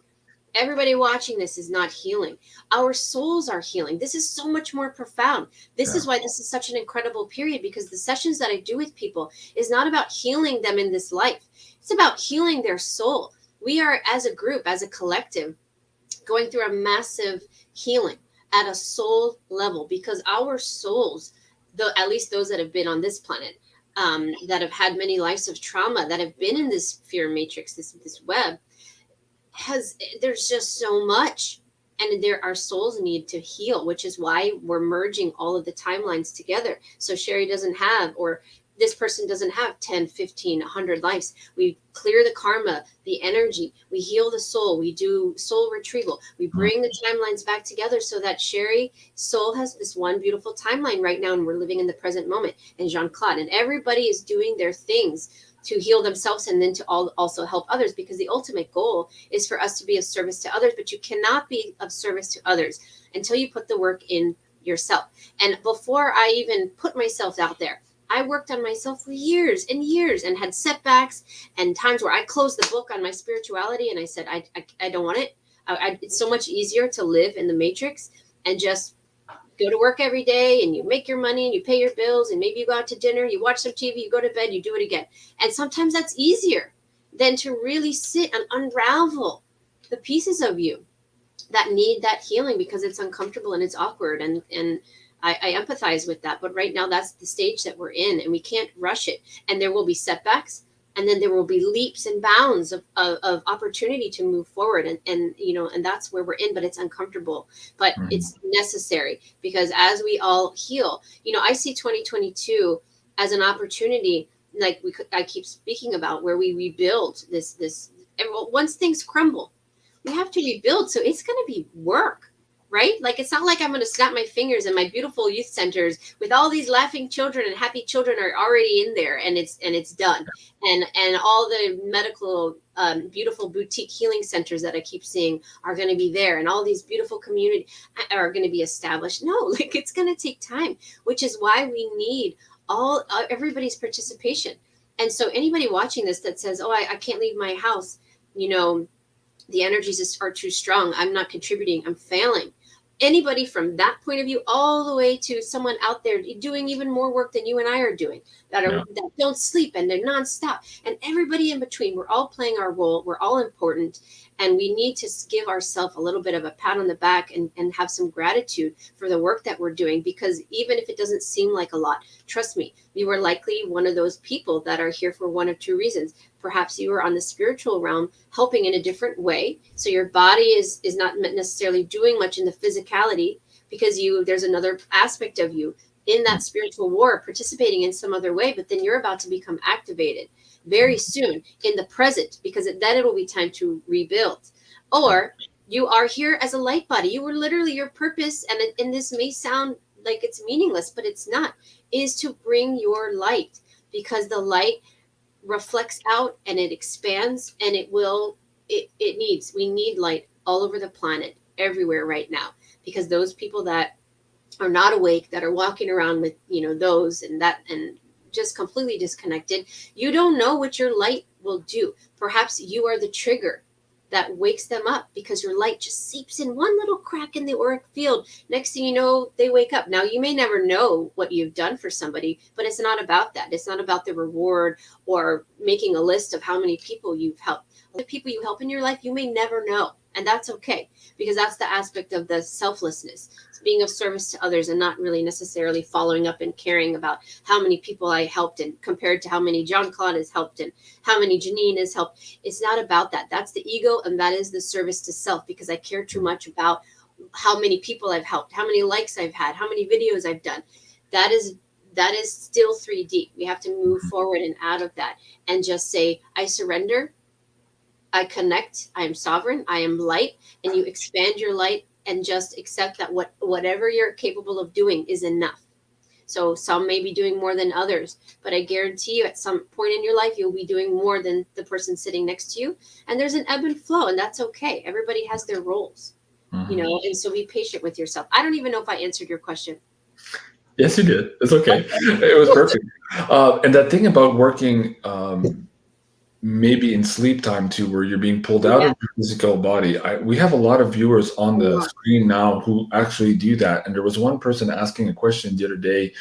Everybody watching this is not healing. Our souls are healing. This is so much more profound. This is why this is such an incredible period, because the sessions that I do with people is not about healing them in this life. It's about healing their soul. We are, as a group, as a collective, going through a massive healing at a soul level, because our souls, at least those that have been on this planet, that have had many lives of trauma, that have been in this fear matrix, this web, there's just so much, and our souls need to heal, which is why we're merging all of the timelines together. So Sherri doesn't have, or this person doesn't have 10, 15, 100 lives. We clear the karma, the energy, we heal the soul, we do soul retrieval, we bring the timelines back together so that Sherri's soul has this one beautiful timeline right now, and we're living in the present moment. And Jean-Claude and everybody is doing their things to heal themselves and then to also help others, because the ultimate goal is for us to be of service to others. But you cannot be of service to others until you put the work in yourself. And before I even put myself out there, I worked on myself for years and years and had setbacks and times where I closed the book on my spirituality and I said, I don't want it. It's so much easier to live in the matrix and just go to work every day, and you make your money and you pay your bills, and maybe you go out to dinner, you watch some TV, you go to bed, you do it again. And sometimes that's easier than to really sit and unravel the pieces of you that need that healing because it's uncomfortable and it's awkward, and I empathize with that. But right now that's the stage that we're in, and we can't rush it. And there will be setbacks, and then there will be leaps and bounds of opportunity to move forward, and you know, and that's where we're in. But it's uncomfortable, but it's necessary, because as we all heal, you know, I see 2022 as an opportunity, like I keep speaking about, where we rebuild this and once things crumble, we have to rebuild. So it's going to be work, right? Like, it's not like I'm going to snap my fingers and my beautiful youth centers with all these laughing children and happy children are already in there, and it's done. And all the medical, beautiful boutique healing centers that I keep seeing are going to be there, and all these beautiful communities are going to be established. No, like, it's going to take time, which is why we need everybody's participation. And so anybody watching this that says, oh, I can't leave my house, you know, the energies are too strong, I'm not contributing, I'm failing. Anybody from that point of view, all the way to someone out there doing even more work than you and I are doing, that don't sleep and they're nonstop, and everybody in between, we're all playing our role. We're all important, and we need to give ourselves a little bit of a pat on the back and have some gratitude for the work that we're doing, because even if it doesn't seem like a lot, trust me, you are likely one of those people that are here for one of two reasons. Perhaps you are on the spiritual realm helping in a different way. So your body is not necessarily doing much in the physicality, because there's another aspect of you in that spiritual war participating in some other way, but then you're about to become activated very soon in the present, because then it'll be time to rebuild. Or you are here as a light body. You were literally, your purpose, and this may sound like it's meaningless, but it's not, is to bring your light, because the light reflects out and it expands, and we need light all over the planet, everywhere right now, because those people that are not awake, that are walking around with, you know, those and that, and just completely disconnected, you don't know what your light will do. Perhaps you are the trigger that wakes them up, because your light just seeps in one little crack in the auric field. Next thing you know, they wake up. Now, you may never know what you've done for somebody, but it's not about that. It's not about the reward or making a list of how many people you've helped. The people you help in your life, you may never know. And that's okay, because that's the aspect of the selflessness. It's being of service to others and not really necessarily following up and caring about how many people I helped, and compared to how many Jean-Claude has helped and how many Janine has helped. It's not about that. That's the ego, and that is the service to self, because I care too much about how many people I've helped, how many likes I've had, how many videos I've done. That is still 3D. We have to move forward and out of that and just say, I surrender, I connect, I am sovereign, I am light, and you expand your light and just accept that whatever you're capable of doing is enough. So some may be doing more than others, but I guarantee you at some point in your life, you'll be doing more than the person sitting next to you. And there's an ebb and flow, and that's okay. Everybody has their roles, you know, and so be patient with yourself. I don't even know if I answered your question. Yes, you did. It's okay. It was perfect. And that thing about working maybe in sleep time too, where you're being pulled out of your physical body. We have a lot of viewers on the screen now who actually do that. And there was one person asking a question the other day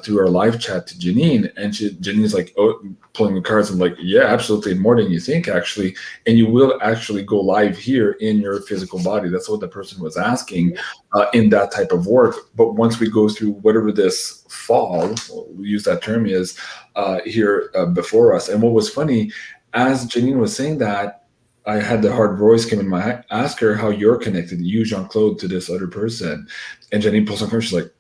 through our live chat to Janine, and Janine's like, oh, pulling the cards, and like, yeah, absolutely, more than you think, actually. And you will actually go live here in your physical body. That's what the person was asking in that type of work. But once we go through whatever this fall, we'll use that term, is here before us. And what was funny, as Janine was saying that, I had the hard voice come in my ask her how you're connected, you, Jean-Claude, to this other person. And Janine pulls on her, she's like,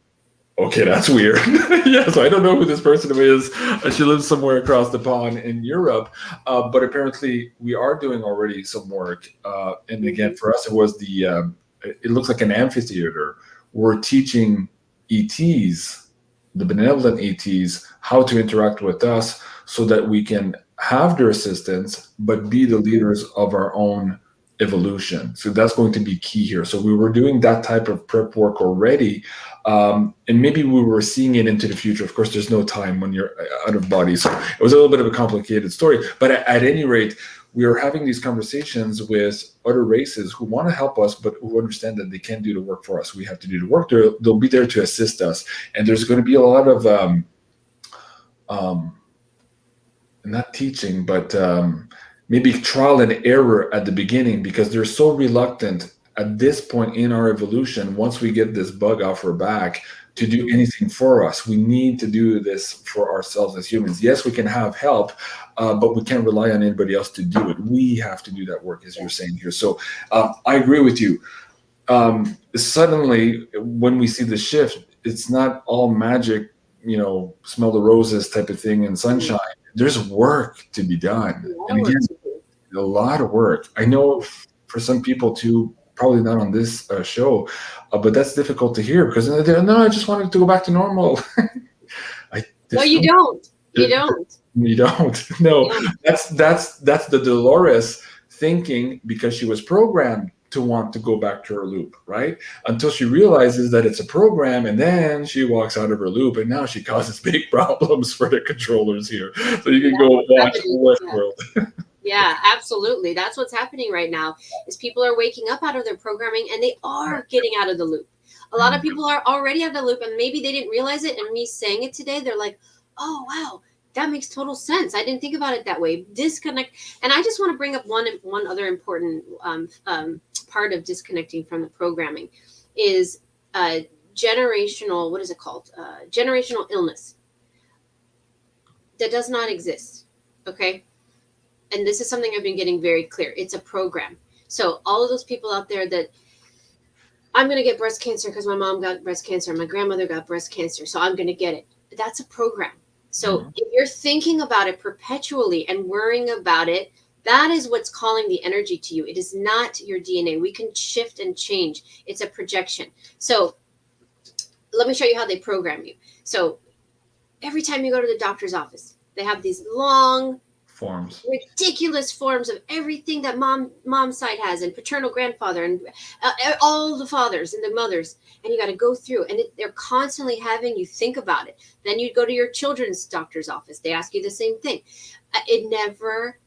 okay, that's weird. Yeah, so I don't know who this person is. She lives somewhere across the pond in Europe. But apparently we are doing already some work. And again, for us, it was it looks like an amphitheater. We're teaching ETs, the benevolent ETs, how to interact with us so that we can have their assistance, but be the leaders of our own evolution. So that's going to be key here. So we were doing that type of prep work already. And maybe we were seeing it into the future. Of course, there's no time when you're out of body. So it was a little bit of a complicated story. But at any rate, we are having these conversations with other races who want to help us, but who understand that they can't do the work for us. We have to do the work. They'll be there to assist us. And there's going to be a lot of not teaching, but maybe trial and error at the beginning, because they're so reluctant at this point in our evolution. Once we get this bug off our back, to do anything for us, we need to do this for ourselves as humans. Yes, we can have help, but we can't rely on anybody else to do it. We have to do that work, as you're saying here. So I agree with you. Suddenly, when we see the shift, it's not all magic, smell the roses type of thing and sunshine. There's work to be done. And again, a lot of work. I know for some people too, probably not on this show, but that's difficult to hear, because they're, no, I just wanted to go back to normal. No, you don't. You don't. You don't. No, that's the Dolores thinking, because she was programmed to want to go back to her loop, right? Until she realizes that it's a program, and then she walks out of her loop, and now she causes big problems for the controllers here. So you can go watch Westworld. Yeah, absolutely. That's what's happening right now, is people are waking up out of their programming, and they are getting out of the loop. A lot of people are already out of the loop, and maybe they didn't realize it. And me saying it today, they're like, oh, wow, that makes total sense. I didn't think about it that way. Disconnect. And I just want to bring up one other important part of disconnecting from the programming is generational, what is it called? Generational illness. That does not exist. Okay. And this is something I've been getting very clear. It's a program. So all of those people out there that, I'm going to get breast cancer because my mom got breast cancer, my grandmother got breast cancer, so I'm going to get it. That's a program. So if you're thinking about it perpetually and worrying about it, that is what's calling the energy to you. It is not your DNA. We can shift and change. It's a projection. So let me show you how they program you. So every time you go to the doctor's office, they have these long forms, ridiculous forms of everything that mom's side has, and paternal grandfather, and all the fathers and the mothers, and you got to go through, and they're constantly having you think about it. Then you go to your children's doctor's office, they ask you the same thing. It never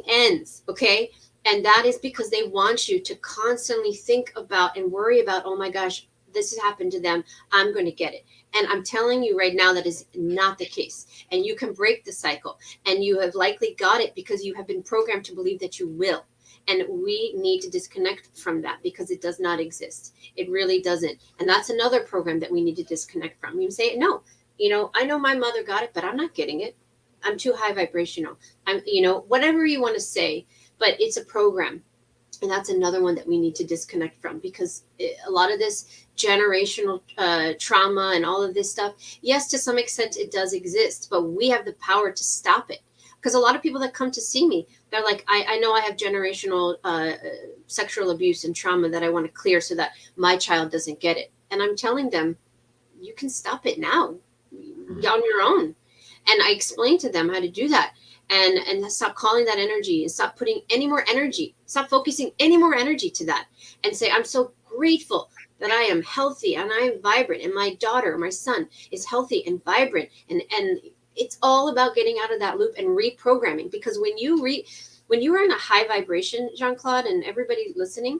ends. Okay. And that is because they want you to constantly think about and worry about, oh my gosh, this has happened to them, I'm going to get it. And I'm telling you right now, that is not the case. And you can break the cycle. And you have likely got it because you have been programmed to believe that you will. And we need to disconnect from that, because it does not exist. It really doesn't. And that's another program that we need to disconnect from. You say, no, I know my mother got it, but I'm not getting it. I'm too high vibrational. I'm, whatever you want to say, but it's a program. And that's another one that we need to disconnect from, because a lot of this generational trauma and all of this stuff, yes, to some extent it does exist, but we have the power to stop it. Because a lot of people that come to see me, they're like, I know I have generational sexual abuse and trauma that I want to clear so that my child doesn't get it. And I'm telling them, you can stop it now on your own. And I explain to them how to do that. And stop calling that energy, and stop putting any more energy, stop focusing any more energy to that, and say, I'm so grateful that I am healthy and I am vibrant, and my daughter or my son is healthy and vibrant. And it's all about getting out of that loop and reprogramming, because when you are in a high vibration, Jean-Claude, and everybody listening,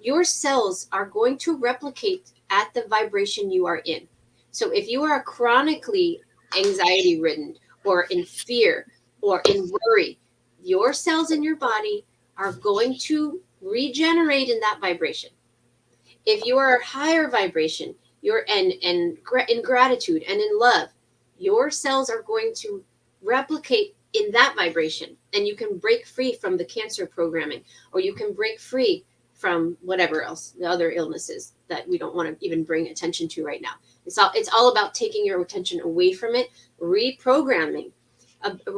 your cells are going to replicate at the vibration you are in. So if you are chronically anxiety ridden, or in fear, or in worry, your cells in your body are going to regenerate in that vibration. If you are higher vibration, you're in gratitude and in love, your cells are going to replicate in that vibration, and you can break free from the cancer programming, or you can break free from whatever else, the other illnesses that we don't want to even bring attention to right now. It's all about taking your attention away from it, reprogramming.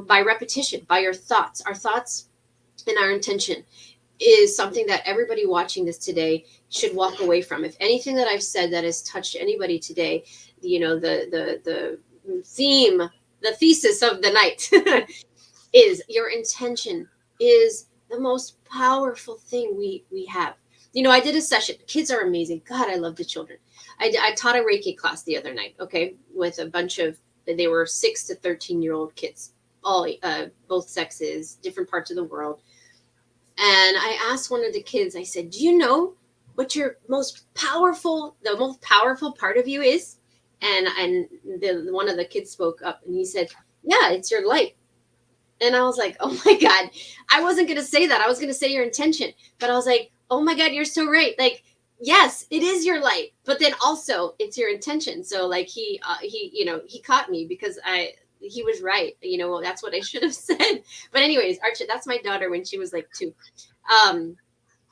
By repetition, by your thoughts. Our thoughts and our intention is something that everybody watching this today should walk away from. If anything that I've said that has touched anybody today, the theme, the thesis of the night is your intention is the most powerful thing we have. I did a session. Kids are amazing. God, I love the children. I taught a Reiki class the other night, okay, with a bunch of, they were 6 to 13-year-old kids, all both sexes, different parts of the world. And I asked one of the kids, I said, do you know what the most powerful part of you is? And one of the kids spoke up, and he said, yeah, it's your light. And I was like, oh my God, I wasn't going to say that. I was going to say your intention, but I was like, oh my God, you're so right. Like, yes, it is your light, but then also it's your intention. So like he caught me because he was right. That's what I should have said. But anyways, Archie, that's my daughter when she was like 2.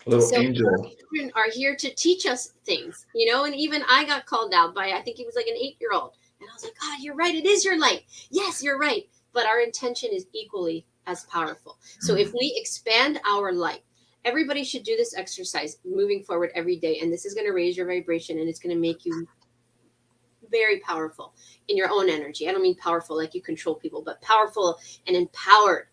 Little So angel. children are here to teach us things, and even I got called out by, I think he was like an 8-year-old. And I was like, God, you're right. It is your light. Yes, you're right. But our intention is equally as powerful. So if we expand our light, everybody should do this exercise moving forward every day. And this is going to raise your vibration, and it's going to make you very powerful in your own energy. I don't mean powerful like you control people, but powerful and empowered,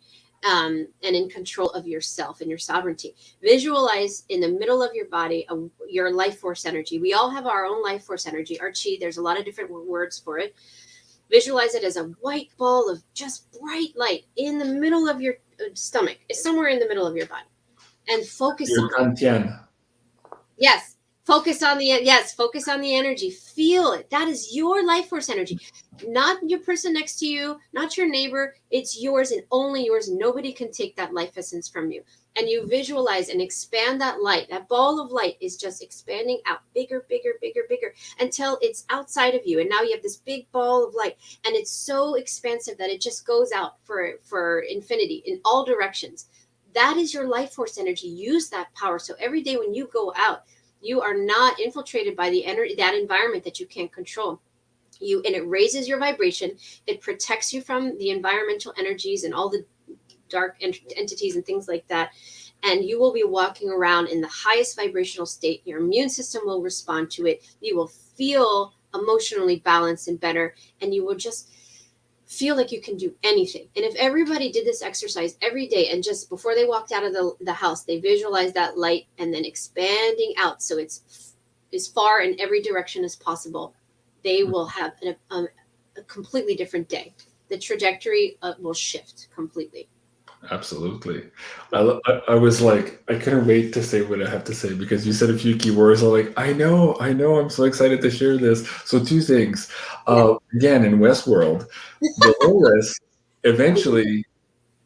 and in control of yourself and your sovereignty. Visualize in the middle of your body your life force energy. We all have our own life force energy, our chi. There's a lot of different words for it. Visualize it as a white ball of just bright light in the middle of your stomach. It's somewhere in the middle of your body. And focus on it. Yes. Focus on the energy. Feel it. That is your life force energy. Not your person next to you, not your neighbor. It's yours and only yours. Nobody can take that life essence from you. And you visualize and expand that light. That ball of light is just expanding out bigger, bigger, bigger, bigger until it's outside of you. And now you have this big ball of light, and it's so expansive that it just goes out for infinity in all directions. That is your life force energy. Use that power. So every day when you go out, you are not infiltrated by the energy, that environment that you can't control. And it raises your vibration. It protects you from the environmental energies and all the dark entities and things like that. And you will be walking around in the highest vibrational state. Your immune system will respond to it. You will feel emotionally balanced and better. And you will just feel like you can do anything. And if everybody did this exercise every day, and just before they walked out of the house, they visualize that light and then expanding out so it's as far in every direction as possible, they will have a completely different day. The trajectory will shift completely. Absolutely. I was like, I couldn't wait to say what I have to say because you said a few key words. I'm like, I know. I'm so excited to share this. So 2 things. Again, in Westworld, Dolores eventually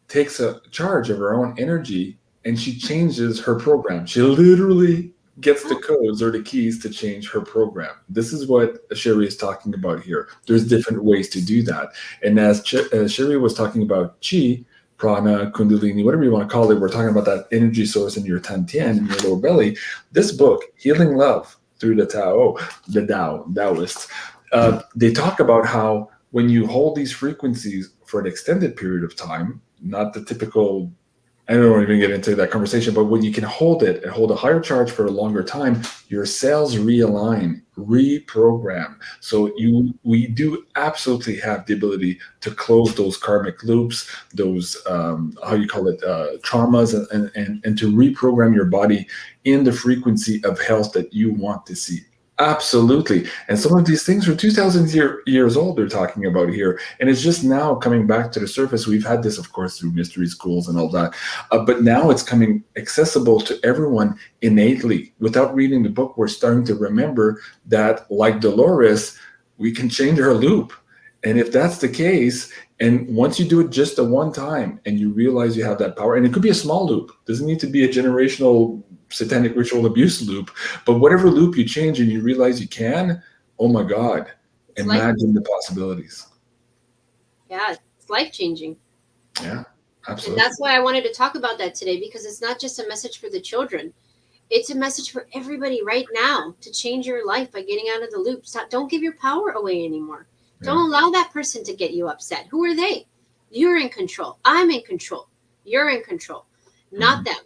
takes a charge of her own energy and she changes her program. She literally gets the codes or the keys to change her program. This is what Sherri is talking about here. There's different ways to do that. And as Sherri was talking about chi, prana, kundalini, whatever you want to call it, we're talking about that energy source in your Tantien, in your lower belly. This book, Healing Love Through the Taoists, they talk about how when you hold these frequencies for an extended period of time, not the typical, I don't want to even get into that conversation, but when you can hold it and hold a higher charge for a longer time, your cells realign, reprogram. So we do absolutely have the ability to close those karmic loops, those traumas, and to reprogram your body in the frequency of health that you want to see. Absolutely. And some of these things are 2,000 years old they're talking about here. And it's just now coming back to the surface. We've had this, of course, through mystery schools and all that. But now it's coming accessible to everyone innately. Without reading the book, we're starting to remember that, like Dolores, we can change our loop. And if that's the case, and once you do it just the one time and you realize you have that power, and it could be a small loop, doesn't need to be a generational satanic ritual abuse loop, but whatever loop you change and you realize you can, oh my God, imagine the possibilities. Yeah, it's life-changing. Yeah, absolutely. And that's why I wanted to talk about that today, because it's not just a message for the children. It's a message for everybody right now to change your life by getting out of the loop. Don't give your power away anymore. Yeah. Don't allow that person to get you upset. Who are they? You're in control. I'm in control. You're in control, not them.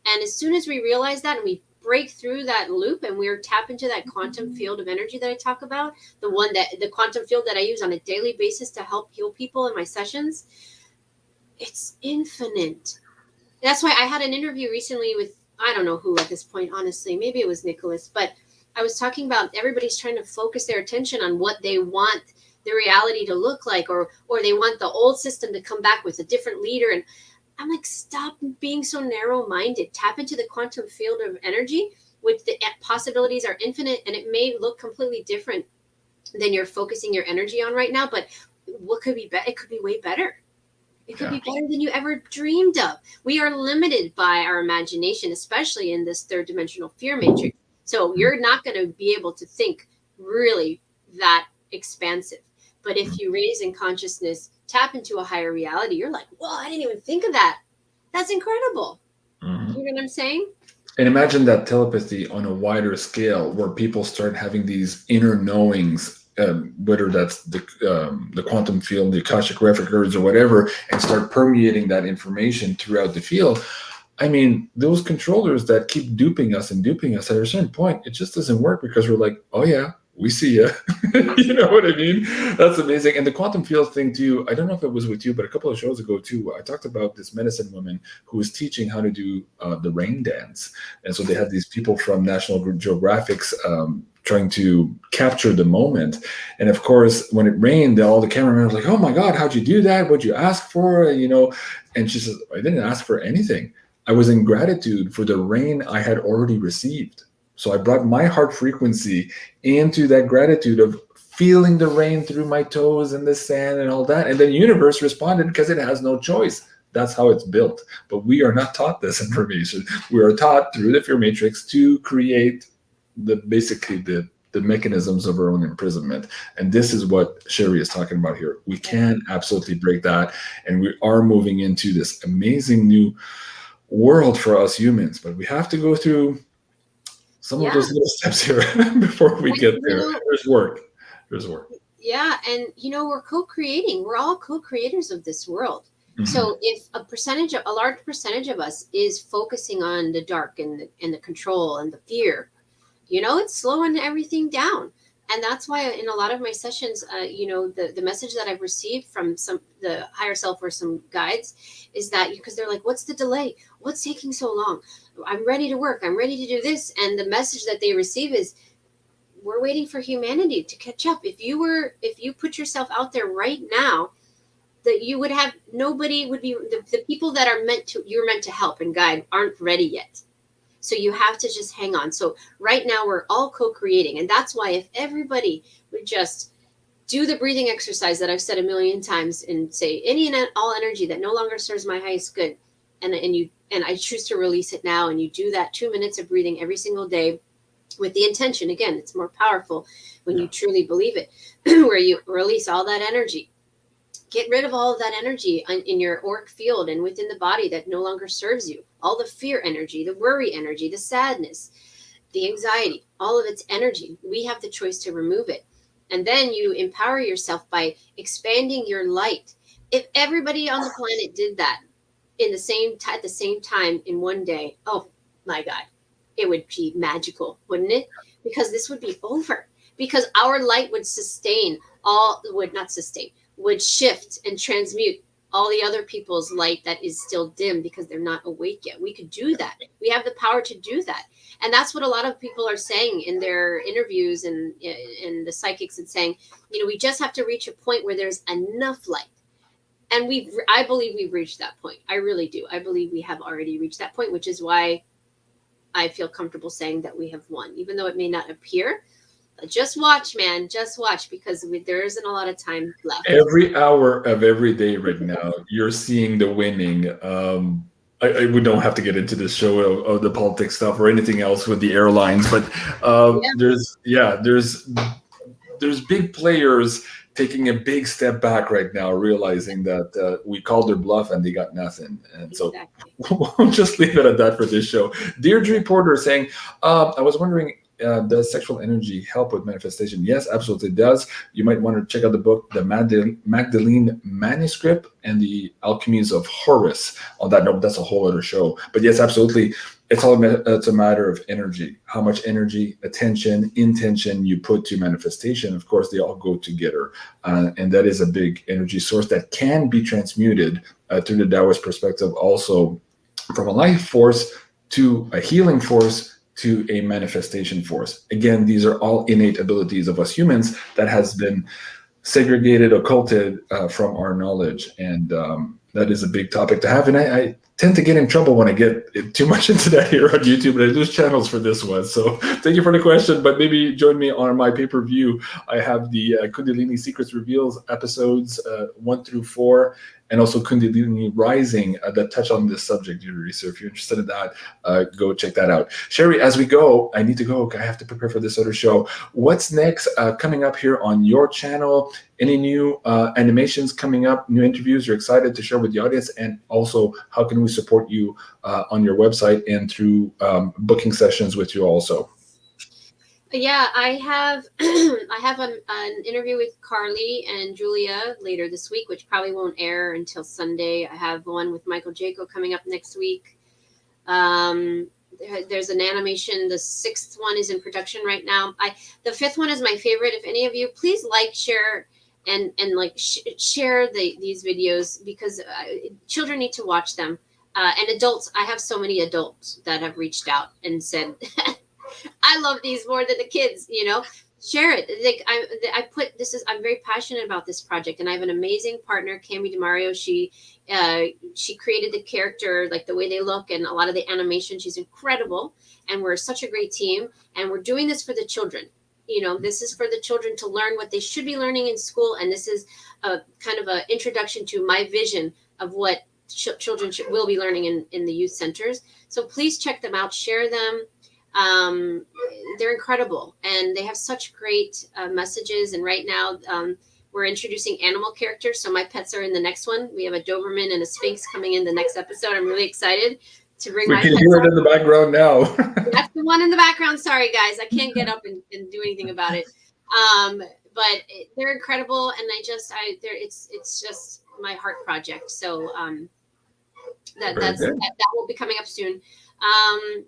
And as soon as we realize that and we break through that loop and we're tap into that quantum field of energy that I talk about, the quantum field that I use on a daily basis to help heal people in my sessions, it's infinite. That's why I had an interview recently with, I don't know who at this point, honestly, maybe it was Nicholas, but I was talking about everybody's trying to focus their attention on what they want the reality to look like, or they want the old system to come back with a different leader. And I'm like, stop being so narrow-minded. Tap into the quantum field of energy, which the possibilities are infinite, and it may look completely different than you're focusing your energy on right now, but what could be better? It could be way better. It could be better than you ever dreamed of. We are limited by our imagination, especially in this third dimensional fear matrix. So you're not going to be able to think really that expansive. But if you raise in consciousness, tap into a higher reality, you're like, whoa, I didn't even think of that. That's incredible. Mm-hmm. You know what I'm saying? And imagine that telepathy on a wider scale, where people start having these inner knowings, whether that's the quantum field, the Akashic records, or whatever, and start permeating that information throughout the field. I mean, those controllers that keep duping us at a certain point, it just doesn't work, because we're like, oh yeah, we see you. You know what I mean? That's amazing. And the quantum field thing too, I don't know if it was with you, but a couple of shows ago too, I talked about this medicine woman who was teaching how to do the rain dance. And so they had these people from National Geographic's trying to capture the moment. And of course, when it rained, all the cameramen were like, oh my God, how'd you do that? What'd you ask for? You know, and she says, I didn't ask for anything. I was in gratitude for the rain I had already received. So I brought my heart frequency into that gratitude of feeling the rain through my toes and the sand and all that. And then the universe responded, because it has no choice. That's how it's built. But we are not taught this information. We are taught through the fear matrix to create basically the mechanisms of our own imprisonment. And this is what Sherri is talking about here. We can absolutely break that. And we are moving into this amazing new world for us humans. But we have to go through some of those little steps here before we get there. There's work. Yeah. And, we're co-creating. We're all co-creators of this world. Mm-hmm. So if a large percentage of us is focusing on the dark and the control and the fear, it's slowing everything down. And that's why in a lot of my sessions, the message that I've received from the higher self or some guides is that, because they're like, what's the delay? What's taking so long? I'm ready to work. I'm ready to do this. And the message that they receive is, we're waiting for humanity to catch up. If you put yourself out there right now, that you would have, nobody would be, the people that you're meant to help and guide aren't ready yet. So you have to just hang on. So right now we're all co-creating. And that's why if everybody would just do the breathing exercise that I've said a million times and say, any and all energy that no longer serves my highest good, and I choose to release it now, and you do that 2 minutes of breathing every single day with the intention. Again, it's more powerful when you truly believe it, where you release all that energy. Get rid of all of that energy in your auric field and within the body that no longer serves you. All the fear energy, the worry energy, the sadness, the anxiety, all of its energy. We have the choice to remove it. And then you empower yourself by expanding your light. If everybody on the planet did that at the same time in one day, oh my God, it would be magical, wouldn't it? Because this would be over. Because our light would would shift and transmute all the other people's light that is still dim because they're not awake yet. We could do that. We have the power to do that. And that's what a lot of people are saying in their interviews and the psychics, and saying, we just have to reach a point where there's enough light. And I believe we've reached that point. I really do. I believe we have already reached that point, which is why I feel comfortable saying that we have won, even though it may not appear. Just watch, man. Just watch, because there isn't a lot of time left. Every hour of every day right now, you're seeing the winning. We don't have to get into the show of the politics stuff or anything else with the airlines, but there's big players taking a big step back right now, realizing that we called their bluff and they got nothing. And exactly. So we'll just leave it at that for this show. Deirdre Porter saying, I was wondering, does sexual energy help with manifestation? Yes, absolutely it does. You might want to check out the book, the Magdalene Manuscript and the Alchemies of Horus. On that note, that's a whole other show. But yes, absolutely. It's a matter of energy. How much energy, attention, intention you put to manifestation. Of course, they all go together. And that is a big energy source that can be transmuted through the Taoist perspective, also from a life force to a healing force to a manifestation force. Again, these are all innate abilities of us humans that has been segregated, occulted from our knowledge. And that is a big topic to have. And I tend to get in trouble when I get too much into that here on YouTube, but I lose channels for this one. So thank you for the question, but maybe join me on my pay-per-view. I have the Kundalini Secrets Reveals episodes 1 through 4, and also Kundalini Rising that touch on this subject, Yuri. So if you're interested in that, go check that out. Sherri, as we go, I need to go. I have to prepare for this other show. What's next coming up here on your channel? Any new animations coming up, new interviews you're excited to share with the audience? And also, how can we support you on your website and through booking sessions with you also? Yeah, I have I have an interview with Carly and Julia later this week, which probably won't air until Sunday. I have one with Michael Jaco coming up next week. There's an animation. The 6th one is in production right now. The 5th one is my favorite. If any of you, please like, share, and share these videos, because children need to watch them. And adults, I have so many adults that have reached out and said, I love these more than the kids, you know. Share it. Like I'm very passionate about this project, and I have an amazing partner, Cami DeMario. She created the character, like the way they look and a lot of the animation. She's incredible, and we're such a great team, and we're doing this for the children. You know, this is for the children to learn what they should be learning in school, and this is a kind of an introduction to my vision of what children will be learning in the youth centers. So please check them out, share them. They're incredible, and they have such great messages. And right now we're introducing animal characters. So my pets are in the next one. We have a Doberman and a Sphinx coming in the next episode. I'm really excited to bring my pets. We can hear it in the background now. That's the one in the background. Sorry, guys. I can't get up and do anything about it. But they're incredible, and it's just my heart project. So that will be coming up soon.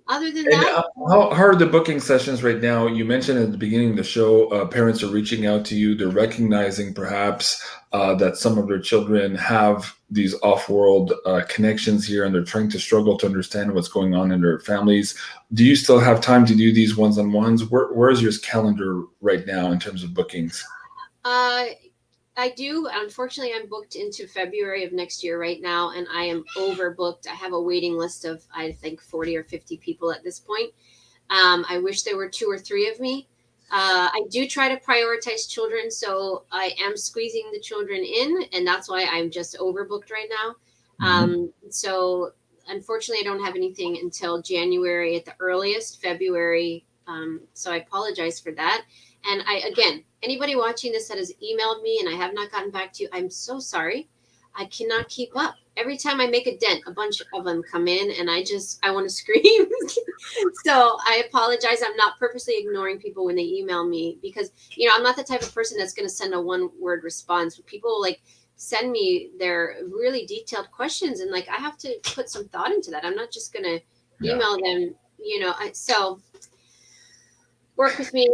Other than that, how are the booking sessions right now? You mentioned at the beginning of the show, parents are reaching out to you. They're recognizing perhaps that some of their children have these off-world connections here, and they're trying to struggle to understand what's going on in their families. Do you still have time to do these one-on-ones? Where is your calendar right now in terms of bookings? I do. Unfortunately, I'm booked into February of next year right now, and I am overbooked. I have a waiting list of, I think, 40 or 50 people at this point. I wish there were 2 or 3 of me. I do try to prioritize children, so I am squeezing the children in, and that's why I'm just overbooked right now. So unfortunately, I don't have anything until January at the earliest, February. So I apologize for that. And again, anybody watching this that has emailed me and I have not gotten back to you, I'm so sorry. I cannot keep up. Every time I make a dent, a bunch of them come in, and I want to scream. So I apologize. I'm not purposely ignoring people when they email me, because, you know, I'm not the type of person that's going to send a 1-word response. People send me their really detailed questions, and I have to put some thought into that. I'm not just going to email them, you know. So work with me.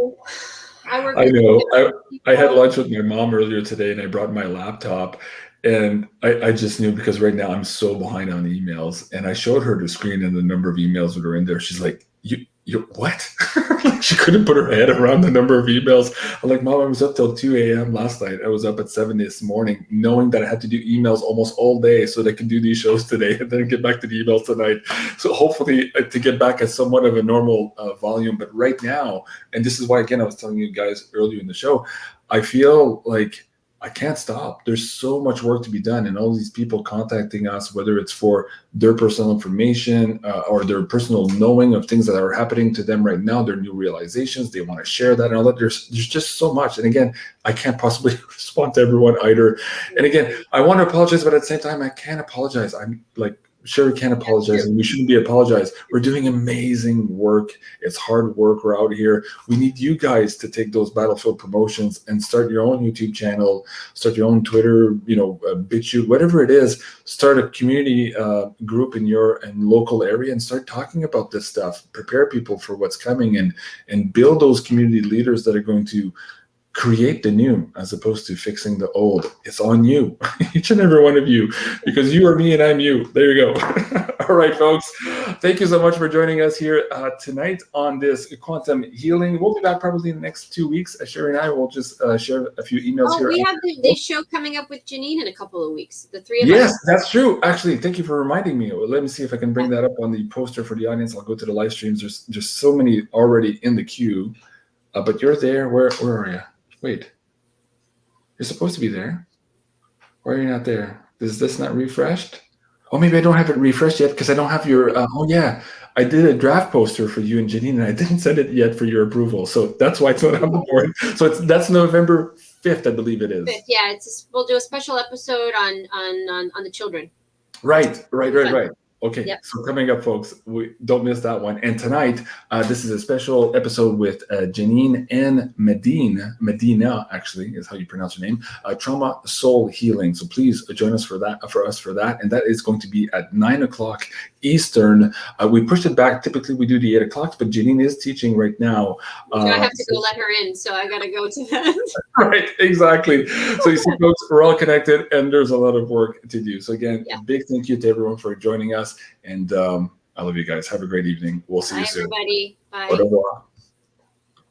I know. I had lunch with my mom earlier today, and I brought my laptop, and I just knew, because right now I'm so behind on emails, and I showed her the screen and the number of emails that are in there. She's like, you what? She couldn't put her head around the number of emails. I'm like, Mom, I was up till 2 a.m. last night. I was up at 7 this morning, knowing that I had to do emails almost all day so that I could do these shows today and then get back to the emails tonight. So hopefully to get back at somewhat of a normal volume. But right now, and this is why, again, I was telling you guys earlier in the show, I feel like I can't stop. There's so much work to be done, and all these people contacting us, whether it's for their personal information or their personal knowing of things that are happening to them right now, their new realizations, they want to share that and all that. There's just so much. And again, I can't possibly respond to everyone either. And again, I want to apologize, but at the same time, I can't apologize. I'm like, Sherri can't apologize, and we shouldn't be apologized. We're doing amazing work. It's hard work. We're out here. We need you guys to take those battlefield promotions and start your own YouTube channel, start your own Twitter, you know, BitChute, whatever it is. Start a community group in your local area and start talking about this stuff. Prepare people for what's coming, and build those community leaders that are going to create the new as opposed to fixing the old. It's on you, each and every one of you, because you are me and I'm you. There you go. All right, folks. Thank you so much for joining us here tonight on this quantum healing. We'll be back probably in the next 2 weeks. Sherri and I will just share a few emails here. We have the show coming up with Janine in a couple of weeks. The 3 of us. Yes, that's true. Actually, thank you for reminding me. Let me see if I can bring that up on the poster for the audience. I'll go to the live streams. There's just so many already in the queue. But you're there. Where are you? Wait, you're supposed to be there. Why are you not there? Is this not refreshed? Oh, maybe I don't have it refreshed yet because I don't have your. Oh yeah, I did a draft poster for you and Janine, and I didn't send it yet for your approval. So that's why it's not on the board. So that's November 5th, I believe it is. 5th, yeah. We'll do a special episode on the children. Right. Okay, yep. So coming up, folks, we don't miss that one. And tonight, this is a special episode with Janine and Medina, actually, is how you pronounce your name. Trauma Soul Healing. So please join us for that. And that is going to be at 9:00 Eastern. We pushed it back. Typically, we do the 8 o'clock, but Janine is teaching right now. I have to go let her in, so I got to go to that. Right, exactly. So you see, folks, we're all connected, and there's a lot of work to do. So again, a big thank you to everyone for joining us. And I love you guys. Have a great evening. We'll see you soon. Bye, everybody. Bye. Au revoir.